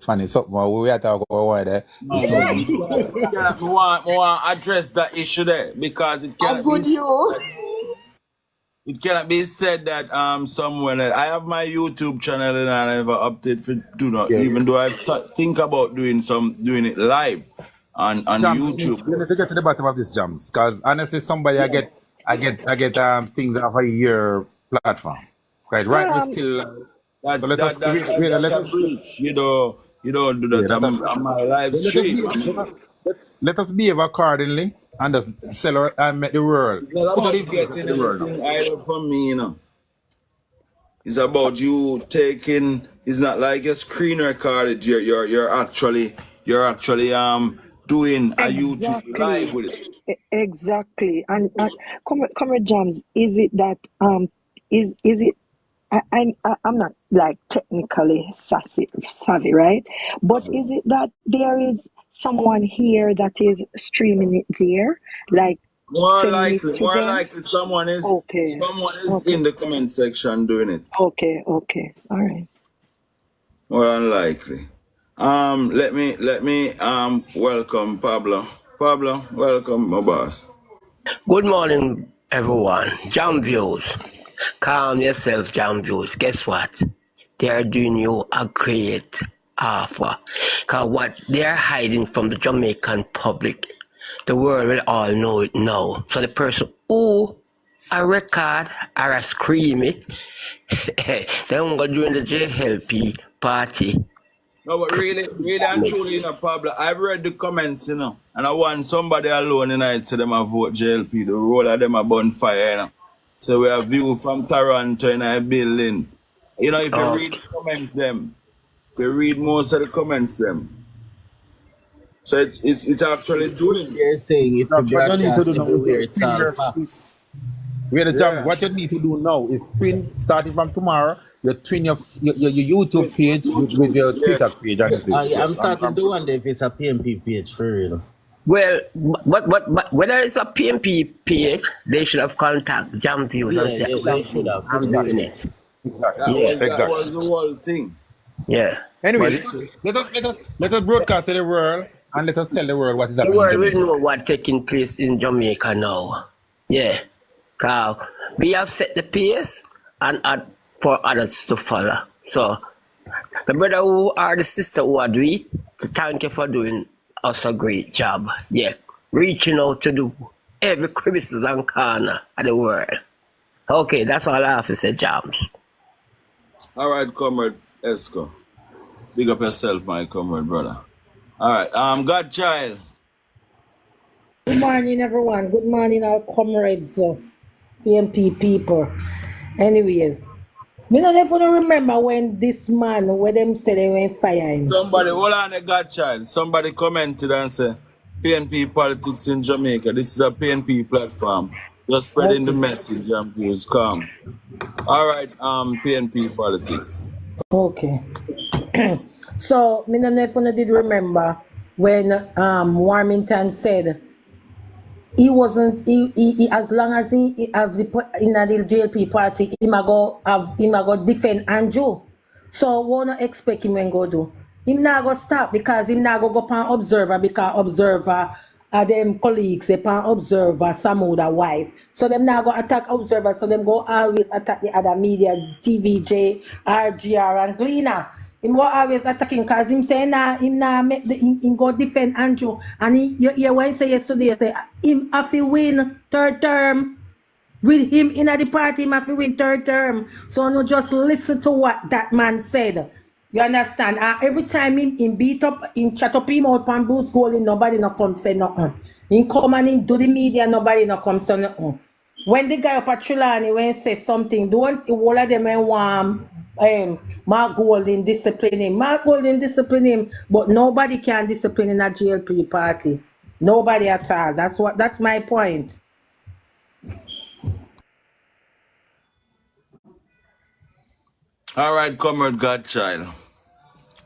Funny something we are talking about why there. No, no, yeah, I want to address that issue there because A good you. it cannot be said that someone that I have my YouTube channel and I never update for do not Yeah. even though I think about doing it live on Jams, YouTube. we need to get to the bottom of this, Jams. Because honestly, somebody I get things off of your platform. Right. Right, we Um, still So let us wait, That's a breach. You don't do that on my live stream. let us behave accordingly and just sell our, and make the world. It's not Put out the about information to getting the world now. anything either from me, It's about you taking. It's not like a screen recorded. You're actually doing a YouTube live Exactly. with it. Exactly. And Comrade Jams, is it that is it I'm not like technically savvy, right? But is it that there is someone here that is streaming it there, like sending it to More them? likely, someone is Okay. in the comment section doing it. Okay. All right. More unlikely. Let me welcome Pablo. Pablo, welcome, my boss. Good morning, everyone. Jam Views. Calm yourself, Jam Views. Guess what? They are doing you a great offer. Because what they are hiding from the Jamaican public, the world will all know it now. So the person who a record or a scream it, they won't go during the JLP party. No, but really and truly, Pablo, I've read the comments, and I want somebody alone, say them a vote JLP, the roll of them a bonfire, So we have view from Toronto in a building. If you read the comments, if you read most of the comments, so it's actually doing. They're saying if the What you need to broadcast do now is everywhere, to it's twin all your facts. What you need to do now is twin, starting from tomorrow, you twin your YouTube page with your Twitter page. And I'm starting to wonder if it's a PNP page for real. Well, but whether it's a PNP page, they should have contacted Jam Views and said, they should have. I'm doing it. That was the whole thing. Yeah. Anyway, let us broadcast to the world and let us tell the world what is The happening. world will know what's taking place in Jamaica now. Yeah. Because we have set the pace and for others to follow. So, the brother who or the sister who are doing it, thank you for doing us a great job. Yeah. Reaching out to do every crevices and corner of the world. Okay, that's all I have to say, Jams. All right, comrade Esco. Big up yourself, my comrade brother. All right, Godchild. Good morning, everyone. Good morning, our comrades, PNP people. Anyways, me not even remember when this man, when them said they went fire him. Somebody, hold on, Godchild. Somebody commented and said, PNP Politics in Jamaica. This is a PNP platform. Just spreading the message and views. Come. All right, PNP Politics. Okay. So, me not even did remember when Warmington said he wasn't he as long as he have the in the JLP party, he might go defend Andrew. So what not expect him when go do? Him not go stop because him not go pan observer because observer them colleagues they pan observer some other wife. So them not go attack observer, so them go always attack the other media, TVJ, RGR and Gleaner. Him go always attacking because him say him go defend Andrew. And you hear when he say yesterday, say him have to win third term. With him in the party, him have to win third term. So no just listen to what that man said. You understand? Every time him beat up, him chat up him out on Bruce Golding, nobody no come say nothing. Him come and him do the media, nobody no come say nothing. When the guy up at Trelawney when say something, don't all of them want Mark Golding discipline him. Mark Golding discipline him, but nobody can discipline in a JLP party. Nobody at all. That's my point. All right, comrade Godchild.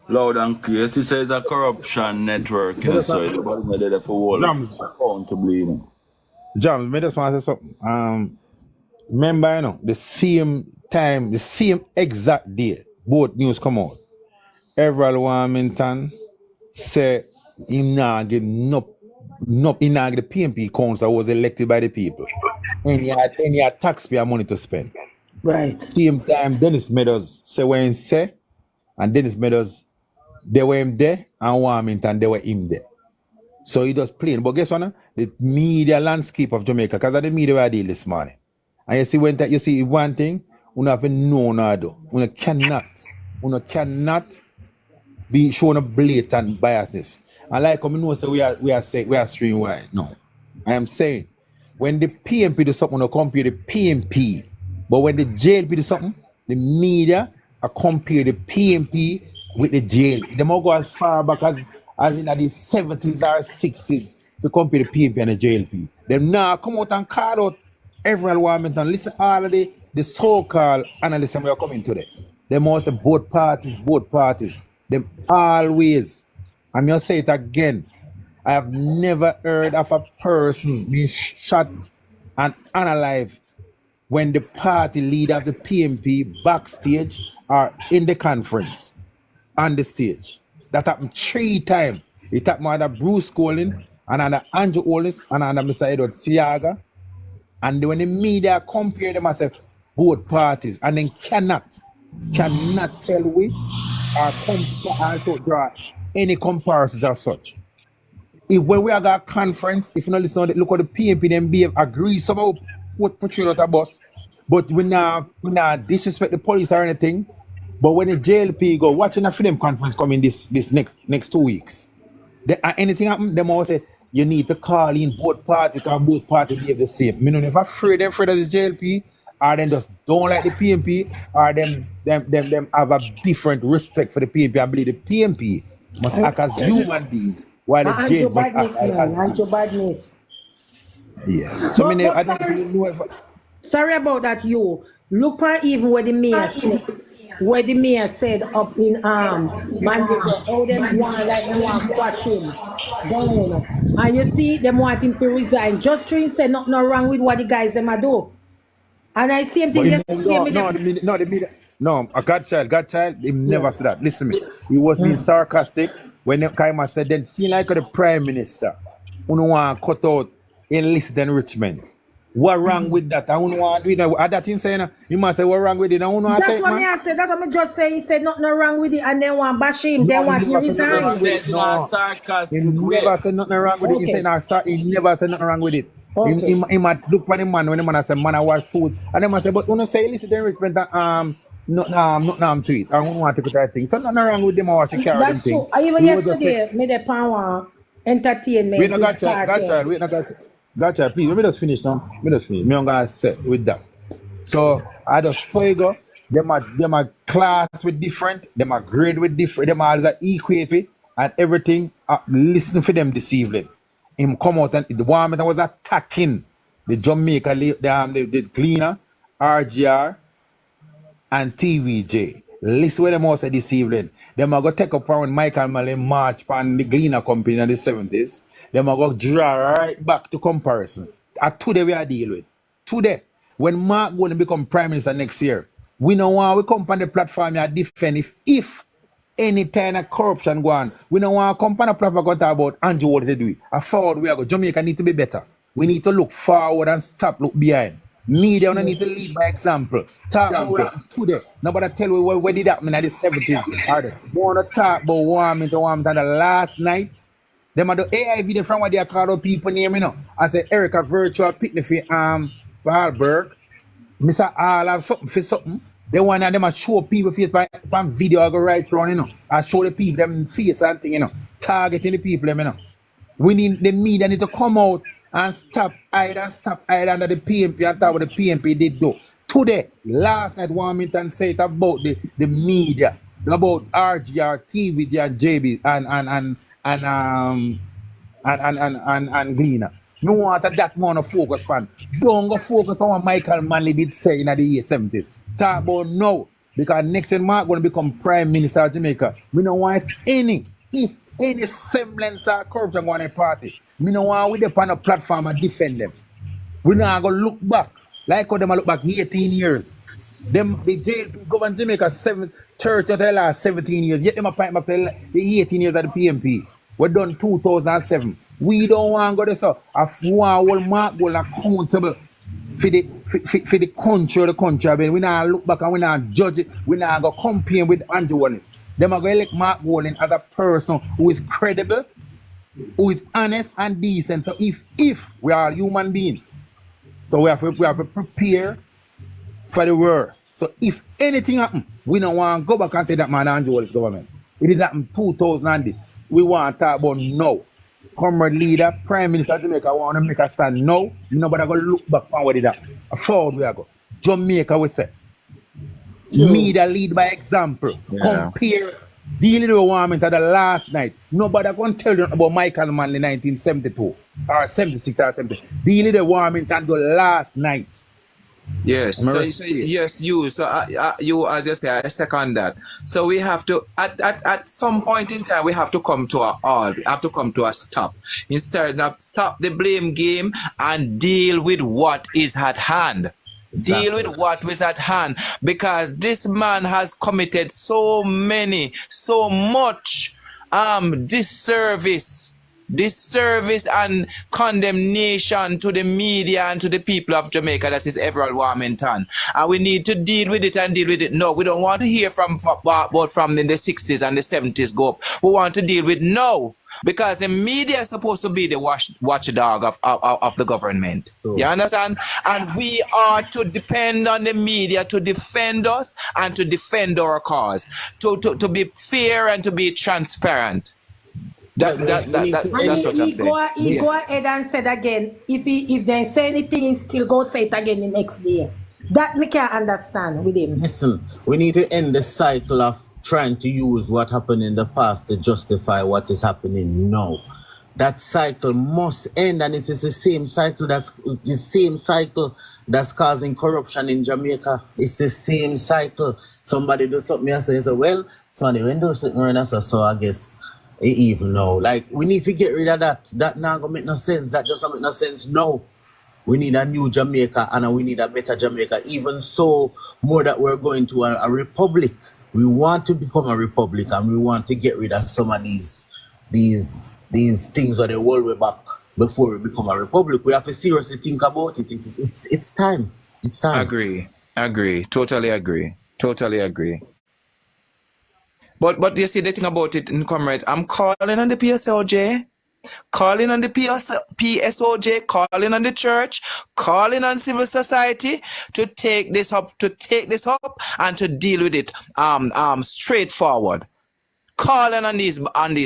Loud and clear. He says it's a corruption network, so everybody there for Jams. accountably. Jams, me just want to say something. Remember, the same time, the same exact day, both news come out. Everal Warmington say him not get he not get the PNP council was elected by the people. And he had taxpayer money to spend. Right. Same time, Dennis Meadows say what he say, and Dennis Meadows, they were him there, and Warmington, they were him there. So he does playing. But guess what? The media landscape of Jamaica, because of the media I deal this morning. And you see one thing, You have to know now, though. You cannot be showing a blatant biasness. And like we know, so we are saying we are streaming wide. No, I am saying when the PNP do something, we compare the PNP. But when the JLP do something, the media are compare the PNP with the JLP. They might go as far back as in the 70s or 60s to compare the PNP and the JLP. Them now come out and call out everyone want and listen all of the so-called analysts we are coming today. They must say both parties. Them always. I'm gonna say it again. I have never heard of a person being shot and unalive when the party leader of the PNP backstage or in the conference on the stage. That happened 3 times. It happened under Bruce Colin and under Andrew Hollis and under Mr. Edward Siaga. And when the media compare them as both parties and then cannot tell we or also draw any comparisons as such. If when we have a conference, if you not listen, look at the PNP, then behave, agree, somehow put you out a bus. But we not disrespect the police or anything. But when the JLP go, watching a film conference coming this next 2 weeks, anything happen, them all say you need to call in both parties because both parties behave the same. Me no never afraid of the JLP, or them just don't like the PNP, or them have a different respect for the PNP. I believe the PNP must act as human beings, while the JLP must act as badness. yeah. So I don't really know if sorry about that, you. Look at even where the mayor said up in Mandate, how them want quash him down. And you see them want him to resign. Just to say nothing wrong with what the guys them a do. And I see him thing yesterday. No, a Godchild, he never said that. Listen to me. He was being sarcastic when Kaima said, then seem like the Prime Minister who want to cut out illicit enrichment. What wrong with that? I don't want to do that. That thing saying, you must say what wrong with it. I don't want to say it, man. I said. That's what I just say. He said nothing wrong with it, and they want to bash him. They want to resign. He never said nothing wrong with it. He said he never said nothing wrong with it. Okay. He might look for the man when the man say man I wash food, and the man say, but when you say illicit enrichment, not to it. I don't want to take that thing. So nothing wrong with them. I watch carry them thing. That's true. Even yesterday, made a power entertainment. Wait, Gotcha, please. Let me just finish now. Me I'm gonna set with that. So I just figure them are class with different, them are grade with different, them are equate and everything. Listen for them this evening. Him come out and the one that was attacking the Jamaica, the cleaner, RGR, and TVJ. Listen what them all say this evening. Them are gonna take up around Michael Malley march on the Gleaner Company in the 70s. Them are going to draw right back to comparison. Today we are dealing with. Today, when Mark going to become Prime Minister next year, we know why we come on the platform and defend if any kind of corruption go on. We know why we come on the platform and talk about Andrew what they do. Forward we are going. Jamaica need to be better. We need to look forward and stop look behind. Media need to lead by example. Talk about today. Nobody tell me where did that happen in the 70s. We want to talk about warming the last night. Them are the AI video from what they are called out people name, you know. I say Erica virtual picnic for Wahlberg. Mr. All have something for something. They want them to show people face from video I go right around, you know. I show the people them see something, you know. Targeting the people, them, you know. We need the media need to come out and stop under the PNP and talk what the PNP did do. Today, last night, Warmington said about the media, about RGR, TVJ, and JB and Gleaner. No want that more to focus on. Don't go focus on what Michael Manley did say in the year 70s. Talk about now. Because next year Mark going to become Prime Minister of Jamaica. We don't want if any semblance of corruption going on a party. We don't want we depend on a platform and defend them. We not going to look back. Like how them look back 18 years. Them the JLP government Jamaica 30 of the last 17 years. Yet them appoint back the 18 years of the PNP. We done 2007. We don't want to go there, so if one will Mark will accountable for the country or the country. I mean, we not look back and we not judge it. We not go compare with Andrew Wallace. Them are going to elect Mark Wallen as a person who is credible, who is honest and decent. So if we are human beings, so we have to prepare for the worst. So if anything happen, we don't want to go back and say that man Andrew is government. It did happen 2000 and this. We want to talk about now. Comrade leader, Prime Minister of Jamaica want to make a stand now. Nobody going to look back on what did happen. Forward we are go. Jamaica we say. Media lead by example. Compare dealing with warming to the last night. Nobody going to tell them about Michael Manley 1972 or 76 or 70. Dealing with warming to the last night. Yes, so yes, you. So you, as you say, I second that. So we have to, at some point in time, we have to come to a halt. We have to come to a stop. Instead of stop the blame game and deal with what is at hand. Deal with what was at hand, because this man has committed so much disservice and condemnation to the media and to the people of Jamaica. That is Everald Warmington, and we need to deal with it and deal with it. No, we don't want to hear from in the 60s and the 70s go up. We want to deal with now, because the media is supposed to be the watchdog of the government. You understand? And we are to depend on the media to defend us and to defend our cause, to be fair and to be transparent. That's what I'm saying. He go ahead and said again, if they say anything, he still go say it again the next day. That we can't understand with him. Listen, we need to end the cycle of trying to use what happened in the past to justify what is happening now. That cycle must end, and it is the same cycle that's causing corruption in Jamaica. It's the same cycle. Somebody do something and say, well, somebody when do something, so I guess even now. Like, we need to get rid of that. That now gonna make no sense. That just don't make no sense. No. We need a new Jamaica and we need a better Jamaica. Even so, more that we're going to a republic. We want to become a republic, and we want to get rid of some of these things that they hold way back before we become a republic. We have to seriously think about it. It's time. It's time. Agree. Totally agree. But you see the thing about it, comrades, I'm calling on the PSOJ, calling on the PSOJ, calling on the church, calling on civil society to take this up and to deal with it straightforward. Calling on these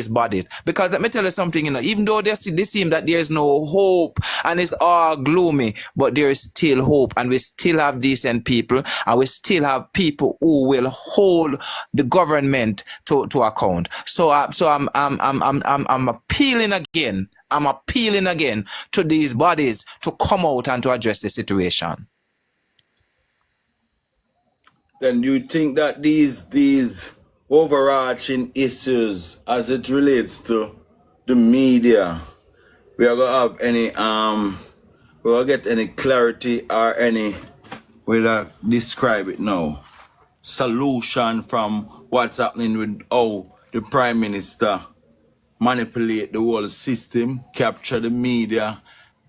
bodies, because let me tell you something, even though they seem that there's no hope and it's all gloomy, but there is still hope, and we still have decent people, and we still have people who will hold the government to account. So I'm appealing again. I'm appealing again to these bodies to come out and to address the situation. Then you think that these overarching issues as it relates to the media, we are gonna have any we will get any clarity or any way to describe it now, solution from what's happening with how the Prime Minister manipulate the whole system, capture the media,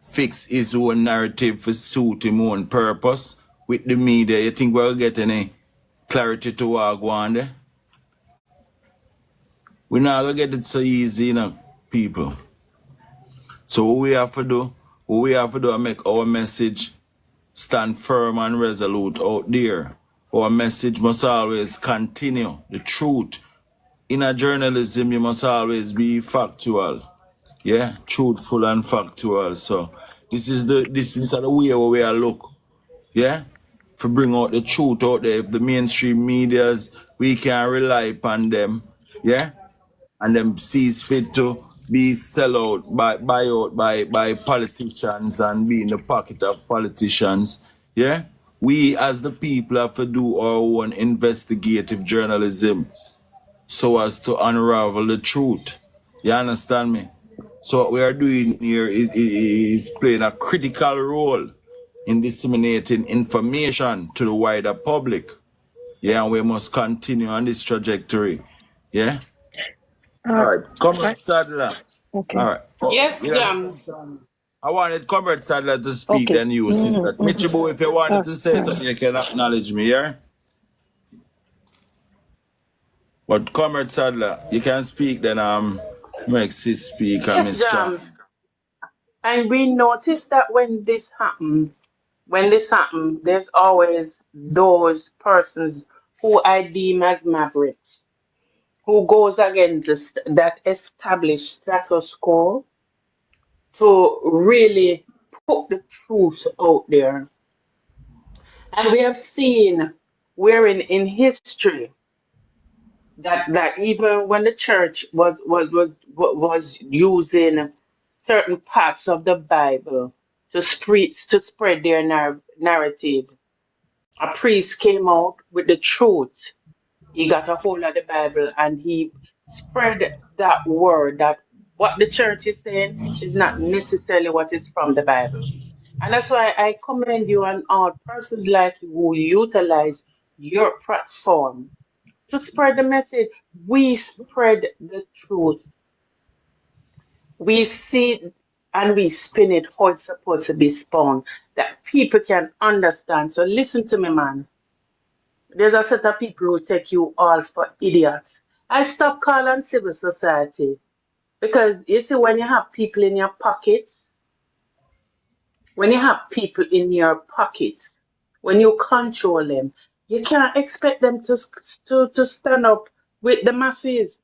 fix his own narrative for suit his own purpose with the media? You think we'll get any clarity to what go on there? We're not gonna get it so easy, people. So what we have to do is make our message stand firm and resolute out there. Our message must always continue. The truth. In a journalism, you must always be factual. Yeah, truthful and factual. So this is the way where we are look. Yeah? To bring out the truth out there. If the mainstream medias, we can rely upon them. Yeah? And them sees fit to be sell out by politicians and be in the pocket of politicians. Yeah? We as the people have to do our own investigative journalism so as to unravel the truth. You understand me? So what we are doing here is playing a critical role in disseminating information to the wider public. Yeah, and we must continue on this trajectory. Yeah? Alright, Comrade Sadler. Okay. Alright. Yes, Jams. I wanted Comrade Sadler to speak, then you, sister. Michibu, if you wanted to say something, you can acknowledge me, yeah? But Comrade Sadler, you can speak, then make sis speak and Yes, Miss Chan. Jams. And we noticed that when this happened, when this happens, there's always those persons who I deem as mavericks, who goes against that established status quo to really put the truth out there. And we have seen wherein in history that even when the church was using certain parts of the Bible to spread their narrative, a priest came out with the truth. He got a hold of the Bible and he spread that word that what the church is saying is not necessarily what is from the Bible. And that's why I commend you on all persons like you who utilize your platform to spread the message. We spread the truth. We see it and we spin it how it's supposed to be spun, that people can understand. So listen to me, man. There's a set of people who take you all for idiots. I stop calling civil society because you see, when you have people in your pockets, when you have people in your pockets, when you control them, you can't expect them to stand up with the masses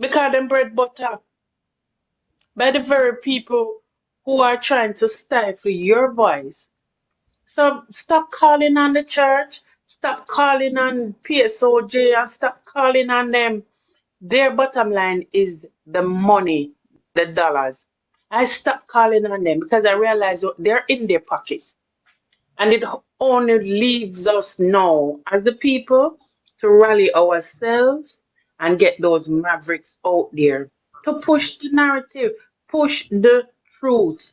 because them bread butter by the very people who are trying to stifle your voice. So stop calling on the church, stop calling on PSOJ, and stop calling on them. Their bottom line is the money, the dollars. I stopped calling on them because I realized they're in their pockets. And it only leaves us now as the people to rally ourselves and get those mavericks out there to push the narrative, push the truth.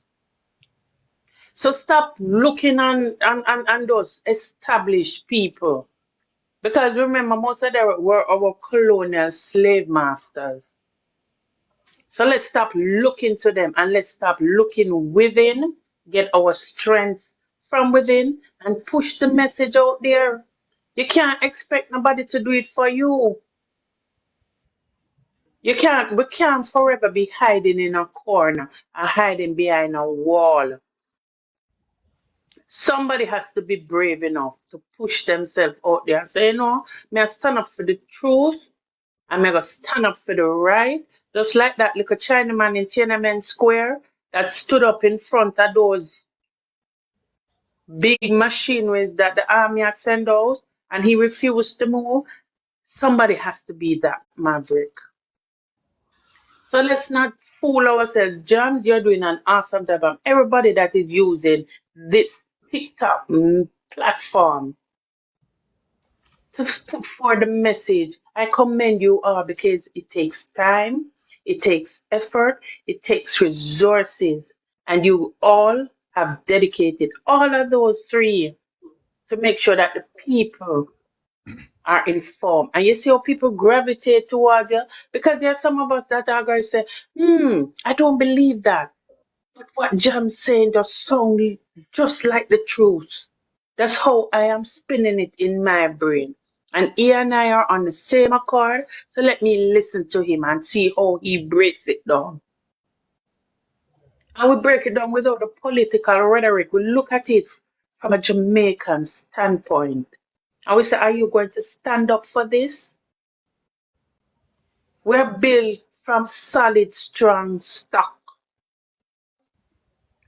So stop looking on those established people. Because remember, most of them were our colonial slave masters. So let's stop looking to them and let's stop looking within, get our strength from within, and push the message out there. You can't expect nobody to do it for you. We can't forever be hiding in a corner and hiding behind a wall. Somebody has to be brave enough to push themselves out there and say, may I stand up for the truth. I'm going to stand up for the right. Just like that little Chinaman in Tiananmen Square that stood up in front of those big machineries that the army had sent out and he refused to move. Somebody has to be that maverick. So let's not fool ourselves. James, you're doing an awesome job. Everybody that is using this TikTok platform to put forward the message, I commend you all because it takes time, it takes effort, it takes resources, and you all have dedicated all of those three to make sure that the people are informed. And you see how people gravitate towards you? Because there are some of us that are going to say, I don't believe that. But what Jam's saying just sounds just like the truth. That's how I am spinning it in my brain. And he and I are on the same accord. So let me listen to him and see how he breaks it down. And we break it down without the political rhetoric. We look at it from a Jamaican standpoint. And we say, are you going to stand up for this? We're built from solid, strong stock.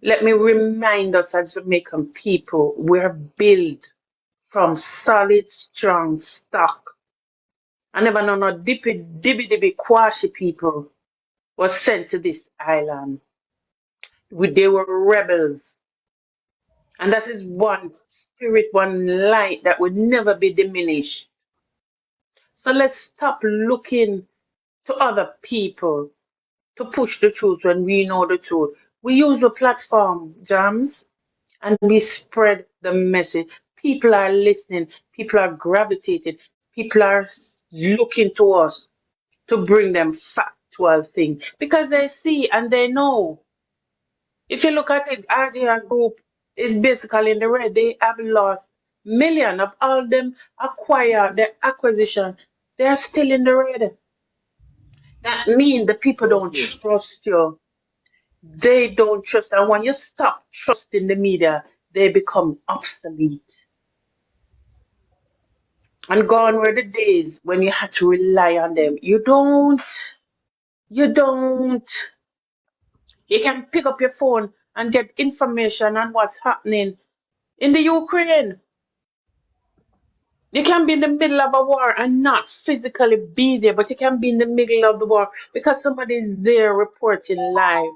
Let me remind us as Jamaican people, we're built from solid, strong stock. I never know no dibby quashi people was sent to this island. They were rebels. And that is one spirit, one light that would never be diminished. So let's stop looking to other people to push the truth when we know the truth. We use the platform, Jams, and we spread the message. People are listening. People are gravitating. People are looking to us to bring them factual things because they see and they know. If you look at it, RDR Group is basically in the red. They have lost millions of all them acquire their acquisition. They are still in the red. That means the people don't trust you. They don't trust. And when you stop trusting the media, they become obsolete. And gone were the days when you had to rely on them. You don't. You don't. You can pick up your phone and get information on what's happening in the Ukraine. You can be in the middle of a war and not physically be there, but you can be in the middle of the war because somebody is there reporting live.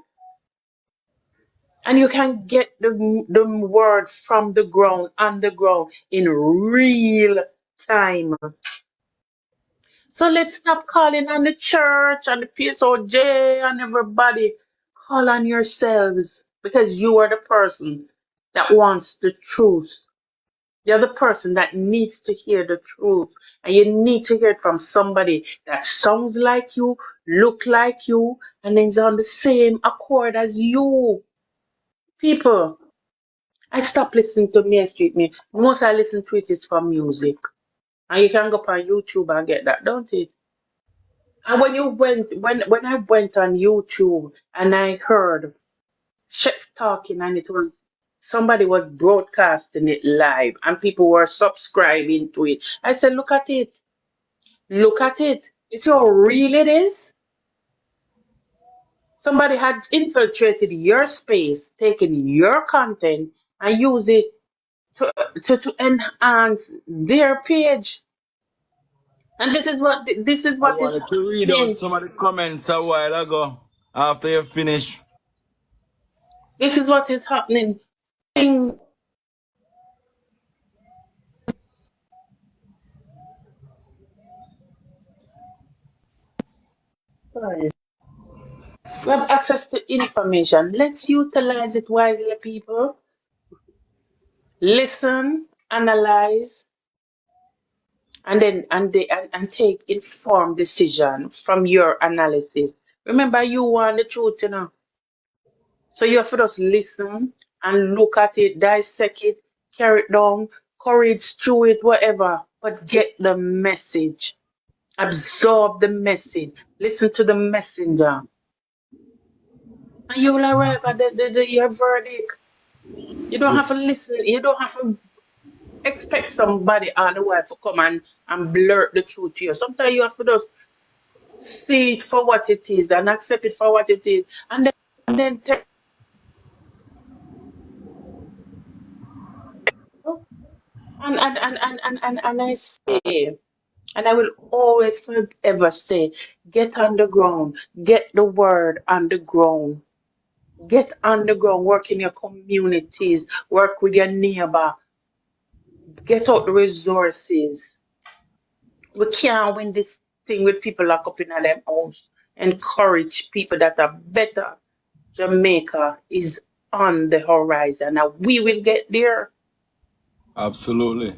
And you can get the word from the ground, on the ground, in real time. So let's stop calling on the church and the PSOJ and everybody. Call on yourselves because you are the person that wants the truth. You're the person that needs to hear the truth. And you need to hear it from somebody that sounds like you, look like you, and is on the same accord as you. People, I stopped listening to Main Street Music. Most I listen to it is for music. And you can go up on YouTube and get that, don't it? And when I went on YouTube and I heard Chef talking and it was somebody was broadcasting it live and people were subscribing to it. I said, look at it. Look at it. You see how real it is? Somebody had infiltrated your space, taken your content and use it to enhance their page. And this is what I is wanted to read out happening. some of the comments a while ago after you finish. This is what is happening. Things we have access to information. Let's utilize it wisely, people. Listen, analyze, and take informed decision from your analysis. Remember, you want the truth, you know. So you have to just listen and look at it, dissect it, carry it down, courage through it, whatever. But get the message. Absorb the message. Listen to the messenger. And you will arrive at your verdict. You don't have to listen. You don't have to expect somebody all the while to come and blurt the truth to you. Sometimes you have to just see it for what it is and accept it for what it is. And then tell and I say, and I will always forever say, get on the ground, get the word on the ground. Get on the ground, work in your communities, work with your neighbor, get out the resources. We can't win this thing with people locked up in their house. Encourage people that are better. Jamaica is on the horizon. Now we will get there. Absolutely.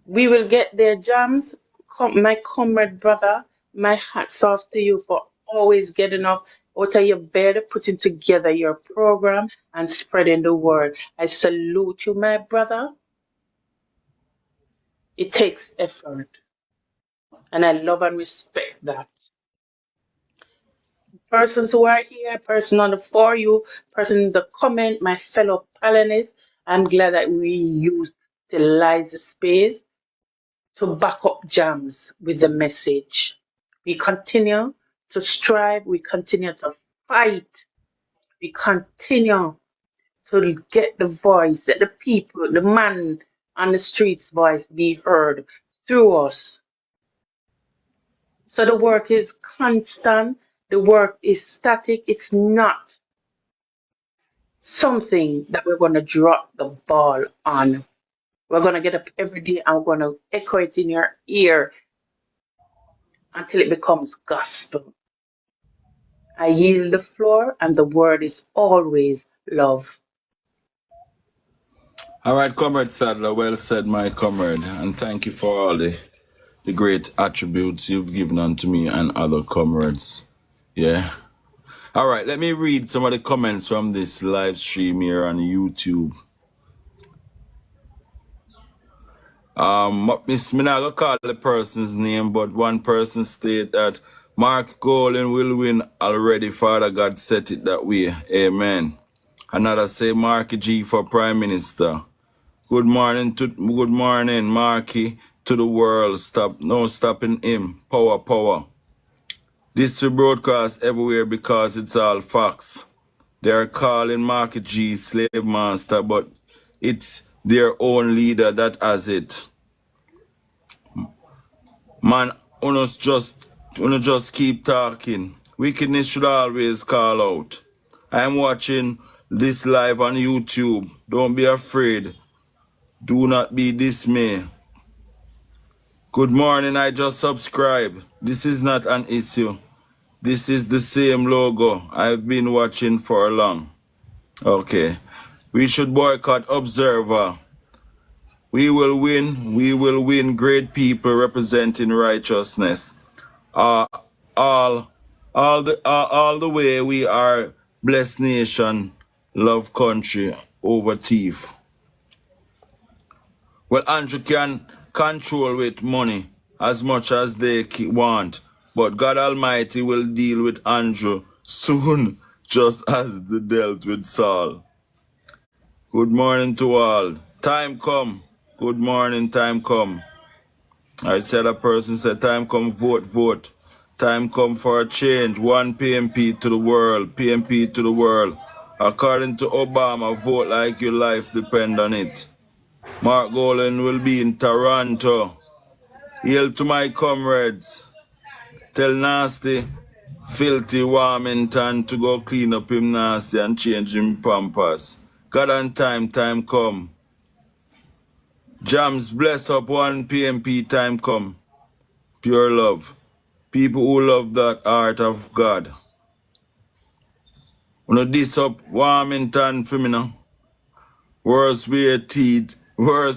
We will get there, Jams. My comrade brother, my hats off to you for always getting up out of your bed, putting together your program and spreading the word. I salute you, my brother. It takes effort. And I love and respect that. Persons who are here, person on the For You, person in the comment, my fellow panelists, I'm glad that we utilize the space to back up Jams with the message. We continue to strive, we continue to fight, we continue to get the voice, that the people, the man on the streets voice be heard through us. So the work is constant, the work is static, it's not something that we're going to drop the ball on. We're going to get up every day and we're going to echo it in your ear until it becomes gospel. I yield the floor and the word is always love. All right, Comrade Sadler, well said, my comrade. And thank you for all the great attributes you've given unto me and other comrades. Yeah. All right, let me read some of the comments from this live stream here on YouTube. Miss me not gonna call the person's name, but one person state that Mark Golden will win already. Father God set it that way. Amen. Another say Marky G for Prime Minister. Good morning, Marky, to the world. No stopping him. Power, power. This will broadcast everywhere because it's all facts. They are calling Marky G slave master, but it's their own leader that has it. Man, uno just keep talking. Wickedness should always call out. I'm watching this live on YouTube. Don't be afraid. Do not be dismayed. Good morning, I just subscribed. This is not an issue. This is the same logo I've been watching for long. Okay. We should boycott Observer. We will win. We will win. Great people representing righteousness. All the way we are blessed nation, love country over thief. Well, Andrew can control with money as much as they want, but God Almighty will deal with Andrew soon, just as they dealt with Saul. Good morning to all. Time come. Good morning, time come. I said a person said, time come, vote, vote. Time come for a change. One PNP to the world. PNP to the world. According to Obama, vote like your life depend on it. Mark Golan will be in Toronto. Hail to my comrades. Tell nasty, filthy Warmington to go clean up him nasty and change him pampers. God and time come. Jams bless up one PNP time come. Pure love. People who love that art of God. When you diss up Warmington for me now. Worse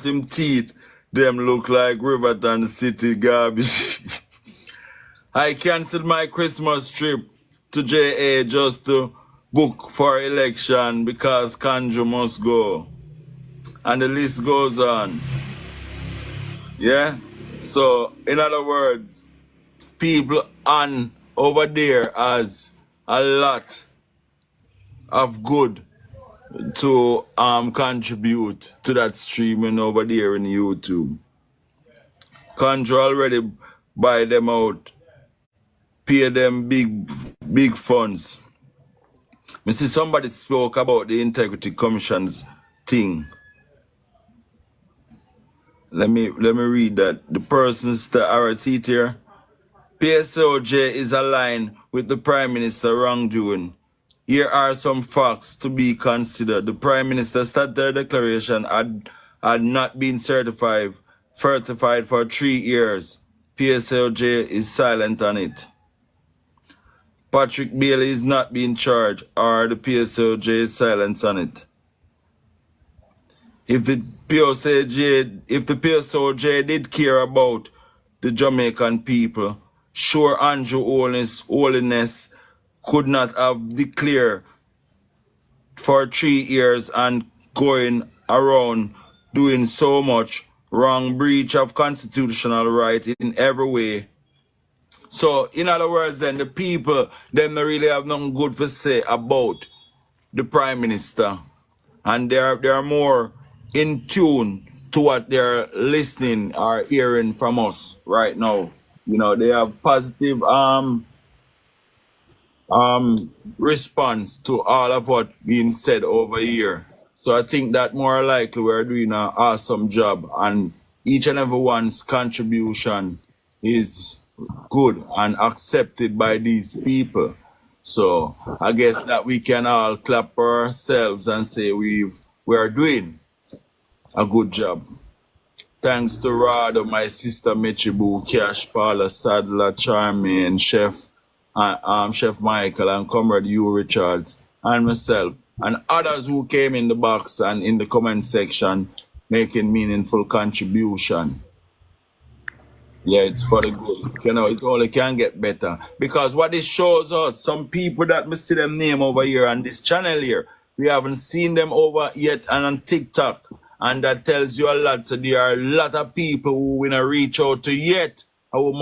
him teeth. Them look like Riverton City garbage. I cancelled my Christmas trip to JA just to book for election because Kanjo must go. And the list goes on. Yeah? So, in other words, people on over there has a lot of good to contribute to that streaming over there in YouTube. Conjure already buy them out, pay them big funds. Me see somebody spoke about the Integrity Commission's thing. Let me read that. The person's seat here. PSOJ is aligned with the Prime Minister wrongdoing. Here are some facts to be considered. The Prime Minister's statutory declaration had not been certified for 3 years. PSOJ is silent on it. Patrick Bailey is not being charged, or the PSOJ is silent on it. If the PSOJ did care about the Jamaican people, sure Andrew Holiness could not have declared for 3 years and going around doing so much wrong, breach of constitutional right in every way. So, in other words, then the people, them don't really have nothing good to say about the Prime Minister. And they are more in tune to what they're listening or hearing from us right now. You know, they have positive response to all of what being said over here. So I think that more likely we're doing an awesome job, and each and everyone's contribution is good and accepted by these people. So I guess that we can all clap for ourselves and say we're doing a good job. Thanks to Rado, my sister Mechibu, Cash, Paula, Sadler, Charmaine, Chef Michael, and Comrade Hugh Richards, and myself, and others who came in the box and in the comment section making meaningful contribution. Yeah, it's for the good. You know, it only can get better. Because what it shows us, some people that we see them name over here on this channel here, we haven't seen them over yet and on TikTok. And that tells you a lot. So there are a lot of people who we not reach out to yet. And we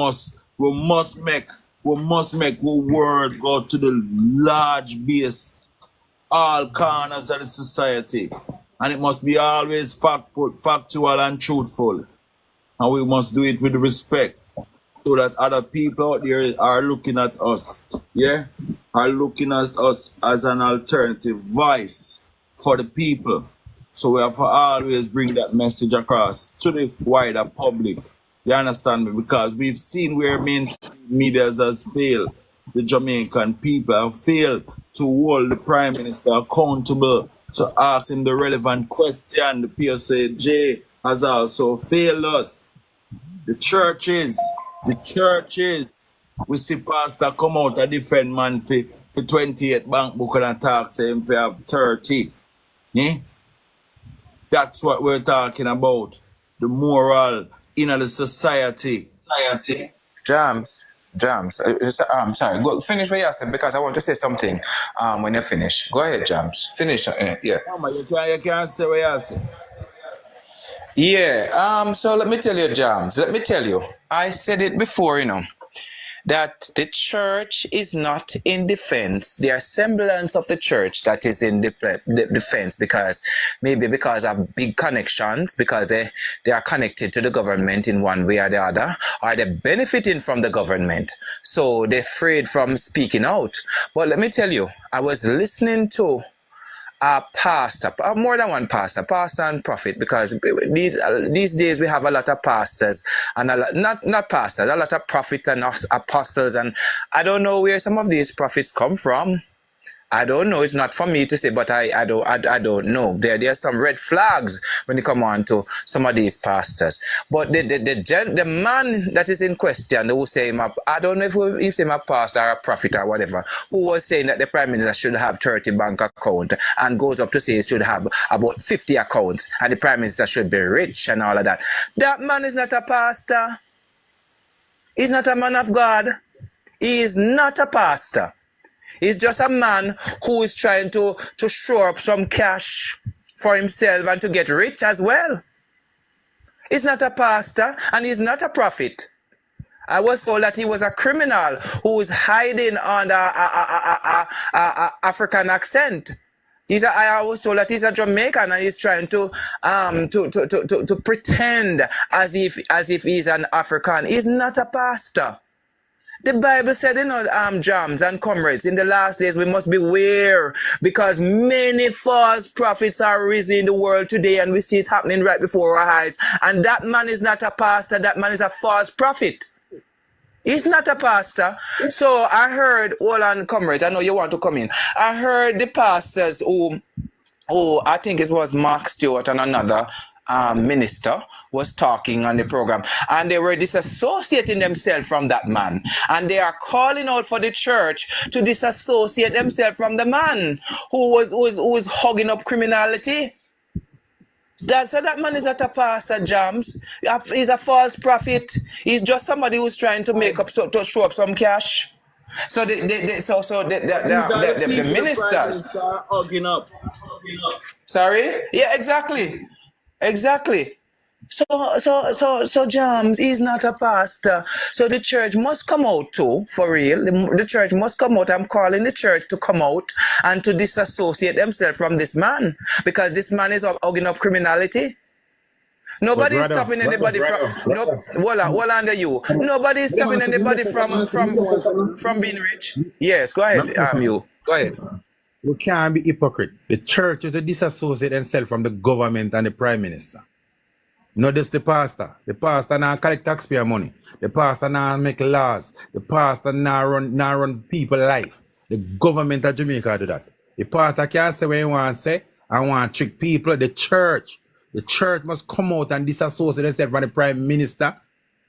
must make our word go to the large base all corners of the society. And it must be always factual and truthful. And we must do it with respect so that other people out there are looking at us, yeah? Are looking at us as an alternative voice for the people. So we have to always bring that message across to the wider public. You understand me? Because we've seen where main media has failed. The Jamaican people have failed to hold the Prime Minister accountable, to ask him the relevant question. The PSAJ has also failed us. The churches, we see pastor come out a different man for 28 bank book and talk, say him for have 30. Yeah? That's what we're talking about. The moral in the society. Jams. Sorry. Go finish what you said because I want to say something. When you finish, go ahead, Jams. Finish. Yeah. Mama, you can't say what you say. Yeah. So let me tell you, Jams. Let me tell you. I said it before, that the church is not in defense. There are semblance of the church that is in defense because of big connections, because they are connected to the government in one way or the other, or they're benefiting from the government. So they're afraid from speaking out. But let me tell you, I was listening to a pastor, more than one pastor and prophet, because these days we have a lot of pastors and a lot, not pastors, a lot of prophets and apostles, and I don't know where some of these prophets come from. I don't know. It's not for me to say, but I don't know. There are some red flags when you come on to some of these pastors. But the man that is in question, who say him, I don't know if he's a pastor or a prophet or whatever, who was saying that the Prime Minister should have 30 bank accounts and goes up to say he should have about 50 accounts and the Prime Minister should be rich and all of that. That man is not a pastor. He's not a man of God. He is not a pastor. He's just a man who is trying to show up some cash for himself and to get rich as well. He's not a pastor and he's not a prophet. I was told that he was a criminal who was hiding under a African accent. I was told that he's a Jamaican and he's trying to pretend as if he's an African. He's not a pastor. The Bible said, Jams and comrades, in the last days we must beware because many false prophets are risen in the world today and we see it happening right before our eyes. And that man is not a pastor, that man is a false prophet. He's not a pastor. So I heard, hold on, comrades, I know you want to come in. I heard the pastors who I think it was Mark Stewart and another minister was talking on the program, and they were disassociating themselves from that man, and they are calling out for the church to disassociate themselves from the man who was hugging up criminality. So that man is not a pastor, Jams. He's a false prophet. He's just somebody who's trying to make up to show up some cash. So the ministers are hugging up. Sorry? Yeah, exactly. So Jams, he's not a pastor. So the church must come out too, for real. The church must come out. I'm calling the church to come out and to disassociate themselves from this man, because this man is hugging up criminality. Nobody is stopping anybody from Nobody is stopping anybody from being rich. Yes, go ahead. Go ahead. We can't be hypocrite. The church is to disassociate themselves from the government and the Prime Minister. Not just the pastor. The pastor now collect taxpayer money. The pastor now make laws. The pastor now run people life. The government of Jamaica do that. The pastor can't say what he want to say. I want to trick people. The church must come out and disassociate themselves from the Prime Minister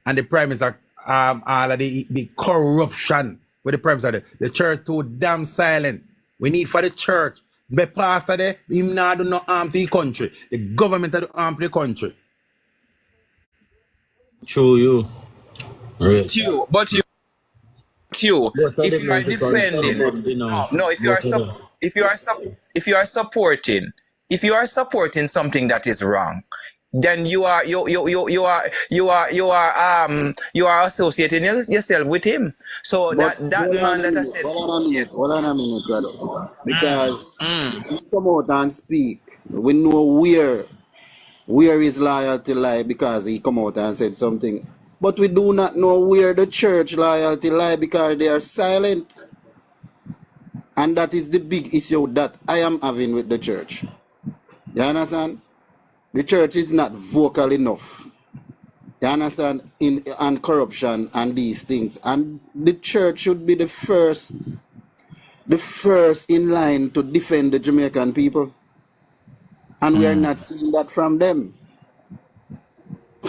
and the Prime Minister all of the corruption with the Prime Minister. The church too damn silent. We need for the church. The pastor there, him not do no harm to the country. The government do harm to the country. True, you. Right. But you, if you are defending, if you are supporting something that is wrong, then you are associating yourself with him. So But that man that I said, hold on a minute, brother. Because if you come out and speak, we know where his loyalty lie because he come out and said something. But we do not know where the church loyalty lie because they are silent. And that is the big issue that I am having with the church. You understand? The church is not vocal enough. You understand? And corruption and these things. And the church should be the first in line to defend the Jamaican people. And we are not seeing that from them.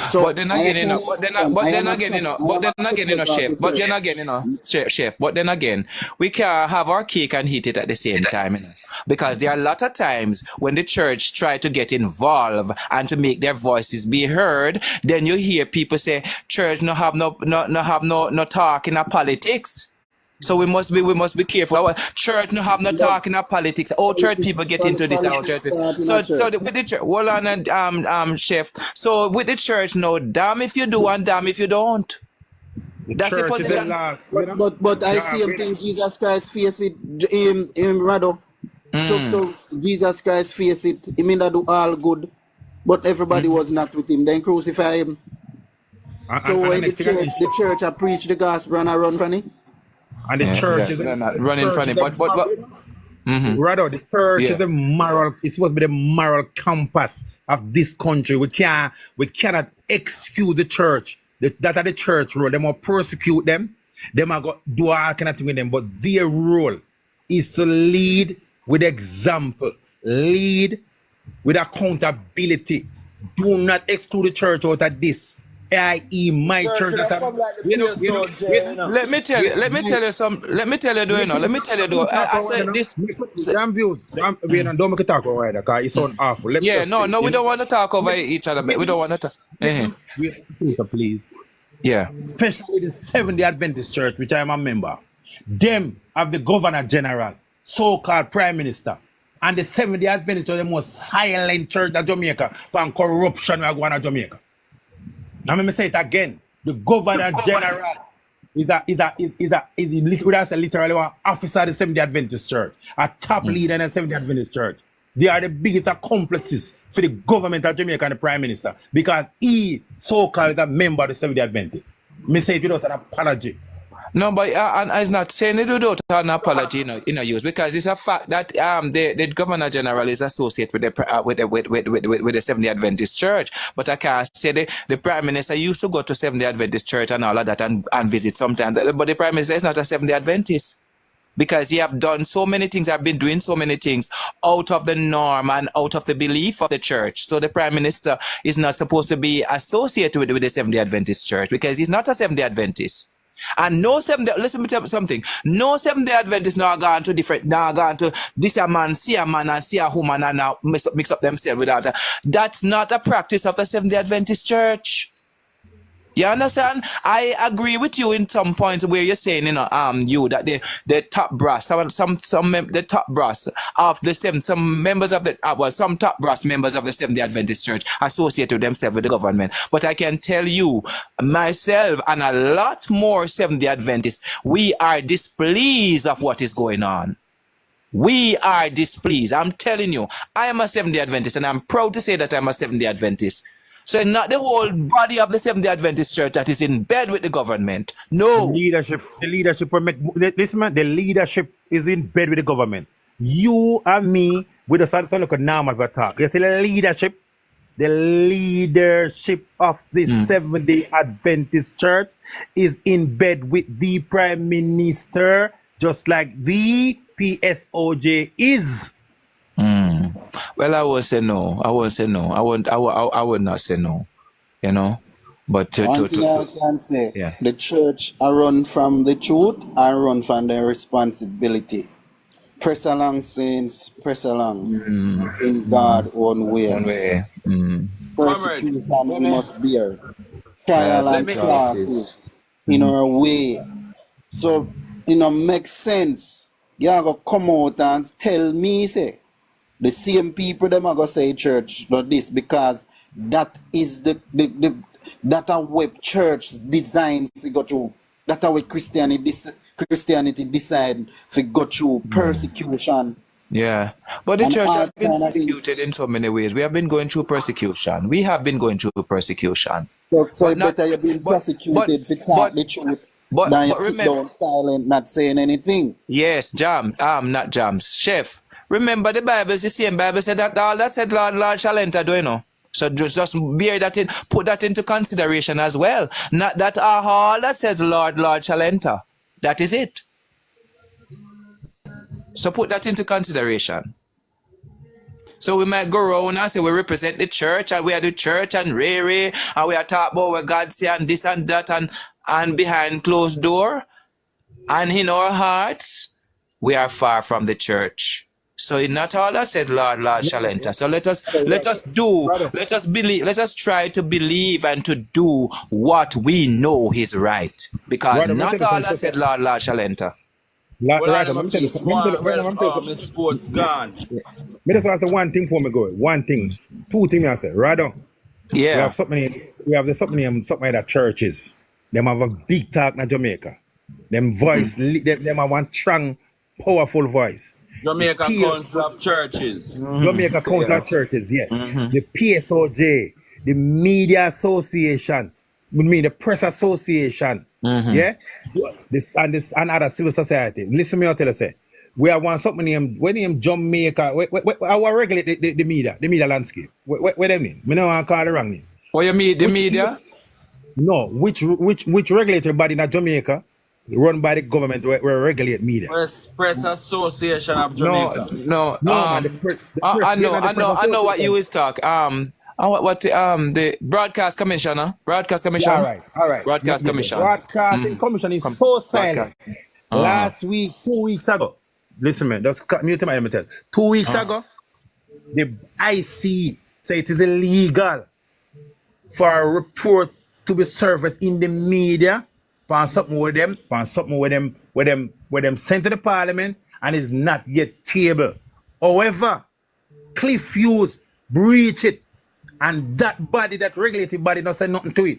So but then again, chef. But then again, we can have our cake and eat it at the same time, you know? Because there are a lot of times when the church try to get involved and to make their voices be heard, then you hear people say, "Church no have no talk in politics." So we must be careful. Our church no have no talk in politics. All church people get into this. Our church. With the church, hold on, chef. So with the church, no, damn if you do and damn if you don't. That's the position. But I see him think Jesus Christ face it in rather. So Jesus Christ face it. He mean that do all good, but everybody was not with him. Then crucify him. So when the church I preach the gospel and I run from it. And the church is not running funny, but rather the church is the moral. It's supposed to be the moral compass of this country. We cannot excuse the church. That are the church role. They must persecute them. They must go do all kind of thing with them. But their role is to lead with example, lead with accountability. Do not exclude the church out of this. I.e. my church. Let me tell you something. Let me tell you. I said this. Don't make it talk over there, because it sounds awful. We don't want to talk over each other. We don't want to talk. Please. Yeah. Especially the Seventh-day Adventist Church, which I am a member. Them have the Governor General, so-called Prime Minister. And the Seventh-day Adventist Church is the most silent church in Jamaica for corruption we are going to Jamaica. Now let me say it again. The Governor General is literally one officer of the Seventh-day Adventist Church, a top leader in the Seventh-day Adventist Church. They are the biggest accomplices for the government of Jamaica and the Prime Minister because he so-called is a member of the Seventh-day Adventist. Me say it without an apology. No, but I was not saying it without an apology, use, because it's a fact that the Governor General is associated with the Seventh-day Adventist Church. But I can't say the Prime Minister used to go to Seventh-day Adventist Church and all of that and visit sometimes. But the Prime Minister is not a Seventh-day Adventist because he have done so many things, have been doing so many things out of the norm and out of the belief of the church. So the Prime Minister is not supposed to be associated with the Seventh-day Adventist Church because he's not a Seventh-day Adventist. And no Seventh-day, listen me tell you something. No Seventh-day Adventist now gone to this a man, see a man and see a woman and now mix up themselves without that. That's not a practice of the Seventh-day Adventist Church. You understand? I agree with you in some points where you're saying, that the top brass, the top brass of the some members of the some top brass members of the Seventh-day Adventist Church associated themselves with the government. But I can tell you, myself and a lot more Seventh-day Adventists, we are displeased of what is going on. We are displeased. I'm telling you, I am a Seventh-day Adventist, and I'm proud to say that I'm a Seventh-day Adventist. So it's not the whole body of the Seventh-day Adventist Church that is in bed with the government. No. The leadership is in bed with the government. You and me, we just have to look at normal talk. You see the leadership of the Seventh-day Adventist Church is in bed with the Prime Minister, just like the PSOJ is. Well, I would say no. I would not say no. But one thing I can say, the church are run from the truth and run from their responsibility. Press along, saints, press along in God's own way. Persecution we must bear. Trial and classes in our way. So, makes sense. You are going to come out and tell me, say, the same people them are going to say church not this because that is the that a web church designed to go to, that a way Christianity decide to go through persecution. Yeah. But the And church all has been kind of persecuted things. in so many ways. We have been going through persecution. We have been going through persecution. So But it not better you're being but persecuted for but talk the truth than you but sit remember, down silent, not saying anything. yes, not jams. Chef, remember the Bible is the same. Bible said that all that said Lord shall enter, do you know? So just bear that in, put that into consideration as well. Not that all that says Lord shall enter. That is it. So put that into consideration. So we might go around and say we represent the church and we are the church and Ray and we are talking about what God say and this and that and behind closed door and in our hearts we are far from the church. So it's not all that said Lord shall enter. So let us believe, let us try to believe and to do what we know is right. Because not all that said Lord shall enter. Well, Miss Sports gone. Me just want to say one thing for me go. One thing. Two things I say. Rather. Yeah. We have something like churches. Them have a big talk in Jamaica. Them voice, them have one strong, powerful voice. Jamaica Council of Churches. Jamaica Council of Churches, yes. The PSOJ, the Media Association, the Press Association, yeah? This and other civil society. Listen me, I'll tell you, say, we have one something named Jamaica. I will regulate the media landscape. What do you mean? I don't want to call the wrong name. What you mean, the media? No, which regulatory body in Jamaica run by the government where regulate media? Press Association of Jamaica. No, man, I know what you is talk. The Broadcast Commissioner. Broadcast Commission. Yeah, all right. Broadcast Commission. Broadcasting Commission is so silent. Last week, 2 weeks ago. Listen, man, just cut me to my tell. 2 weeks ago, the IC say it is illegal for a report to be surfaced in the media for something with them sent to the parliament and is not yet tabled. However, Cliff Hughes breach it, and that body, that regulative body, don't say nothing to it.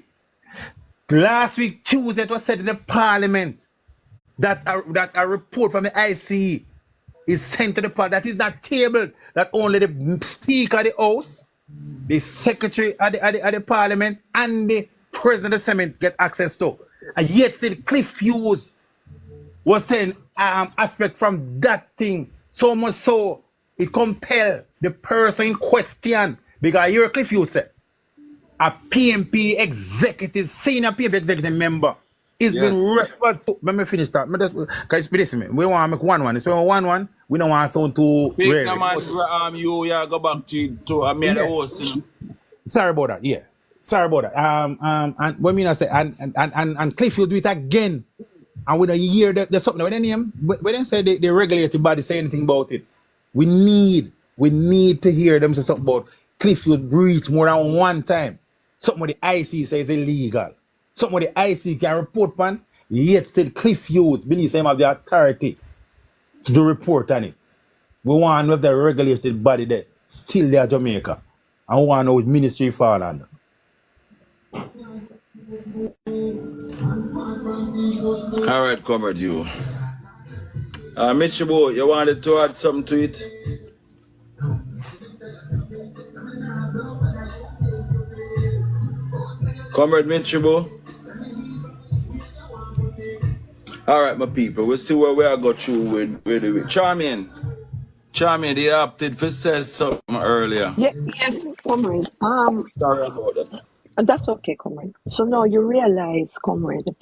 Last week, Tuesday, it was said in the parliament that a report from the ICE is sent to the parliament that is not tabled, that only the Speaker of the House, the Secretary of the Parliament, and the President of the Senate get access to. And yet still Cliff Hughes was saying aspect from that thing, so much so it compelled the person in question, because you're Cliff Hughes said, a PNP executive, senior PNP executive member is being referred to. Let me finish that. Because listen, we want to make 1-1. It's 1-1. We don't want to sound too rare. You go back to me and the host. Sorry about that. Yeah. Sorry about that. And what I mean I say, and Cliff will do it again. And with a year, there's something when they say the regulative body say anything about it. We need to hear them say something about Cliff will breach more than one time. Something with the IC says illegal. Something with the IC can report on, yet still Cliff Hughes believes him have the authority to do report on it. We want to have the regulated body there, still there Jamaica. And we want to know which ministry fall under. All right, comrade, you. Michibo, you wanted to add something to it? Comrade Michibo. All right, my people, we'll see where we are go through with Charmian, they opted for says something earlier. Yes, comrade. Sorry about that. That's okay, comrade. So now you realize, comrade,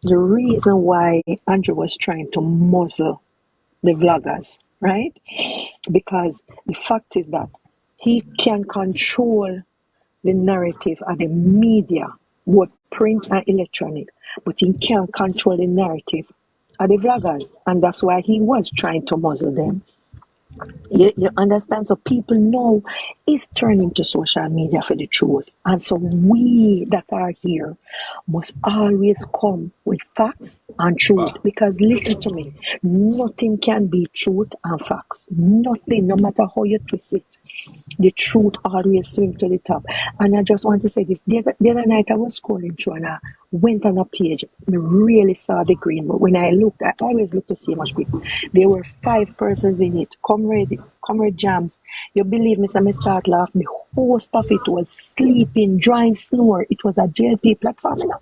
the reason why Andrew was trying to muzzle the vloggers, right? Because the fact is that he can control the narrative of the media, both print and electronic, but he can't control the narrative of the vloggers, and that's why he was trying to muzzle them. You understand? So people know it's turning to social media for the truth. And so we that are here must always come with facts and truth. Because listen to me, Nothing can be truth and facts. Nothing, no matter how you twist it. The truth always swim to the top. And I just want to say this. The other night I was scrolling through and I went on a page. I really saw the green, but when I looked, I always look to see much people. There were 5 persons in it. Comrade Jams, you believe me, so I start laugh. The host of it was sleeping, drawing snore. It was a JLP platform, you know?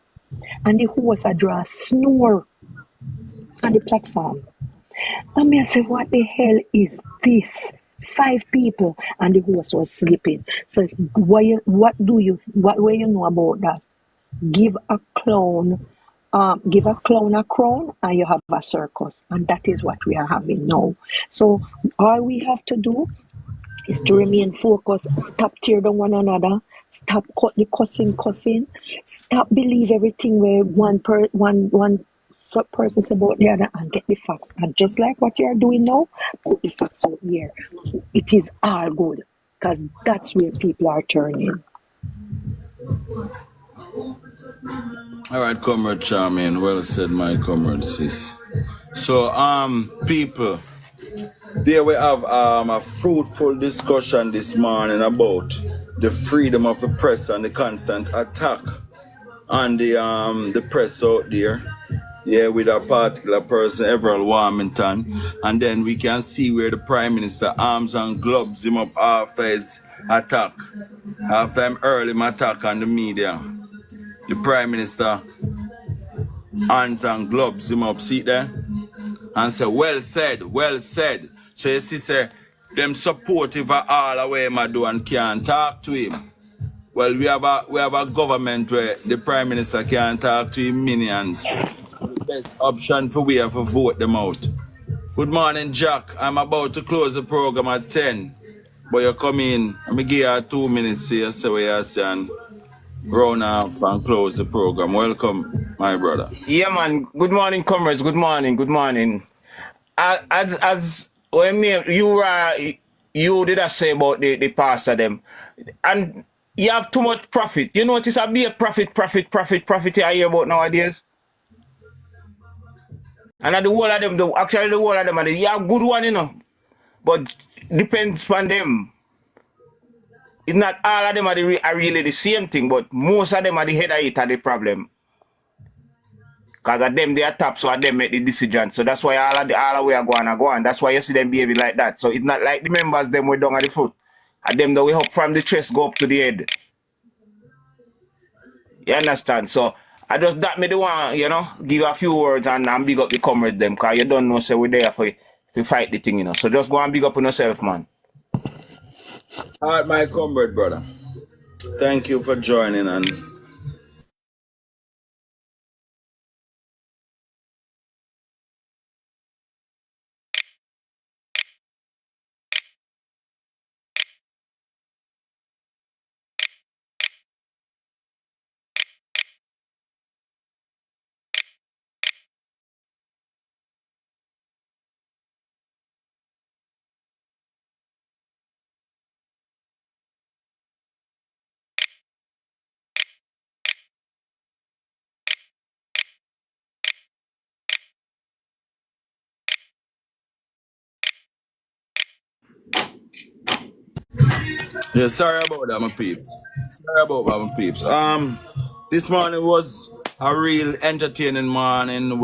And the host a draw snore on the platform. And me I say, what the hell is this? 5 people and the host was sleeping. So what do you know about that? Give a clown a crown and you have a circus. And that is what we are having now. So all we have to do is to remain focused, stop tear down one another, stop cut the cussing, stop believe everything where one person say about the other and get the facts. And just like what you are doing now, put the facts out there. It is all good because that's where people are turning. All right, comrade Charmaine. Well said, my comrade sis. So, people, there we have a fruitful discussion this morning about the freedom of the press and the constant attack on the press out there. Yeah, with a particular person, Everett Warmington. And then we can see where the Prime Minister arms and gloves him up after his attack. After him early attack on the media. The Prime Minister arms and gloves him up, see there? And say, well said, well said. So you see, say, them supportive of all the way him do and can't talk to him. Well, we have a government where the Prime Minister can't talk to his minions. The best option for we have to vote them out. Good morning, Jack. I'm about to close the program at 10. But you come in, I'm give you 2 minutes here, so we are saying round off and close the program. Welcome, my brother. Yeah, man. Good morning, comrades. Good morning. Good morning. As when you did I say about the pastor them, and you have too much profit. You notice I be a profit I hear about nowadays. And the whole of them, actually the whole of them, you have good one, you know, but depends on them. It's not all of them are really the same thing, but most of them are the head of it are the problem. Because of them, they are top, so them make the decision. So that's why all the way are going. That's why you see them behaving like that. So it's not like the members, them way down at the foot. And them, the way up from the chest, go up to the head. You understand? So I just that me the one, you know, give a few words and big up the comrades them, because you don't know, so we're there to fight the thing, you know. So just go and big up on yourself, man. All right, my comrade, brother. Thank you for joining and yeah, sorry about that, my peeps. Sorry about that, my peeps. This morning was a real entertaining morning.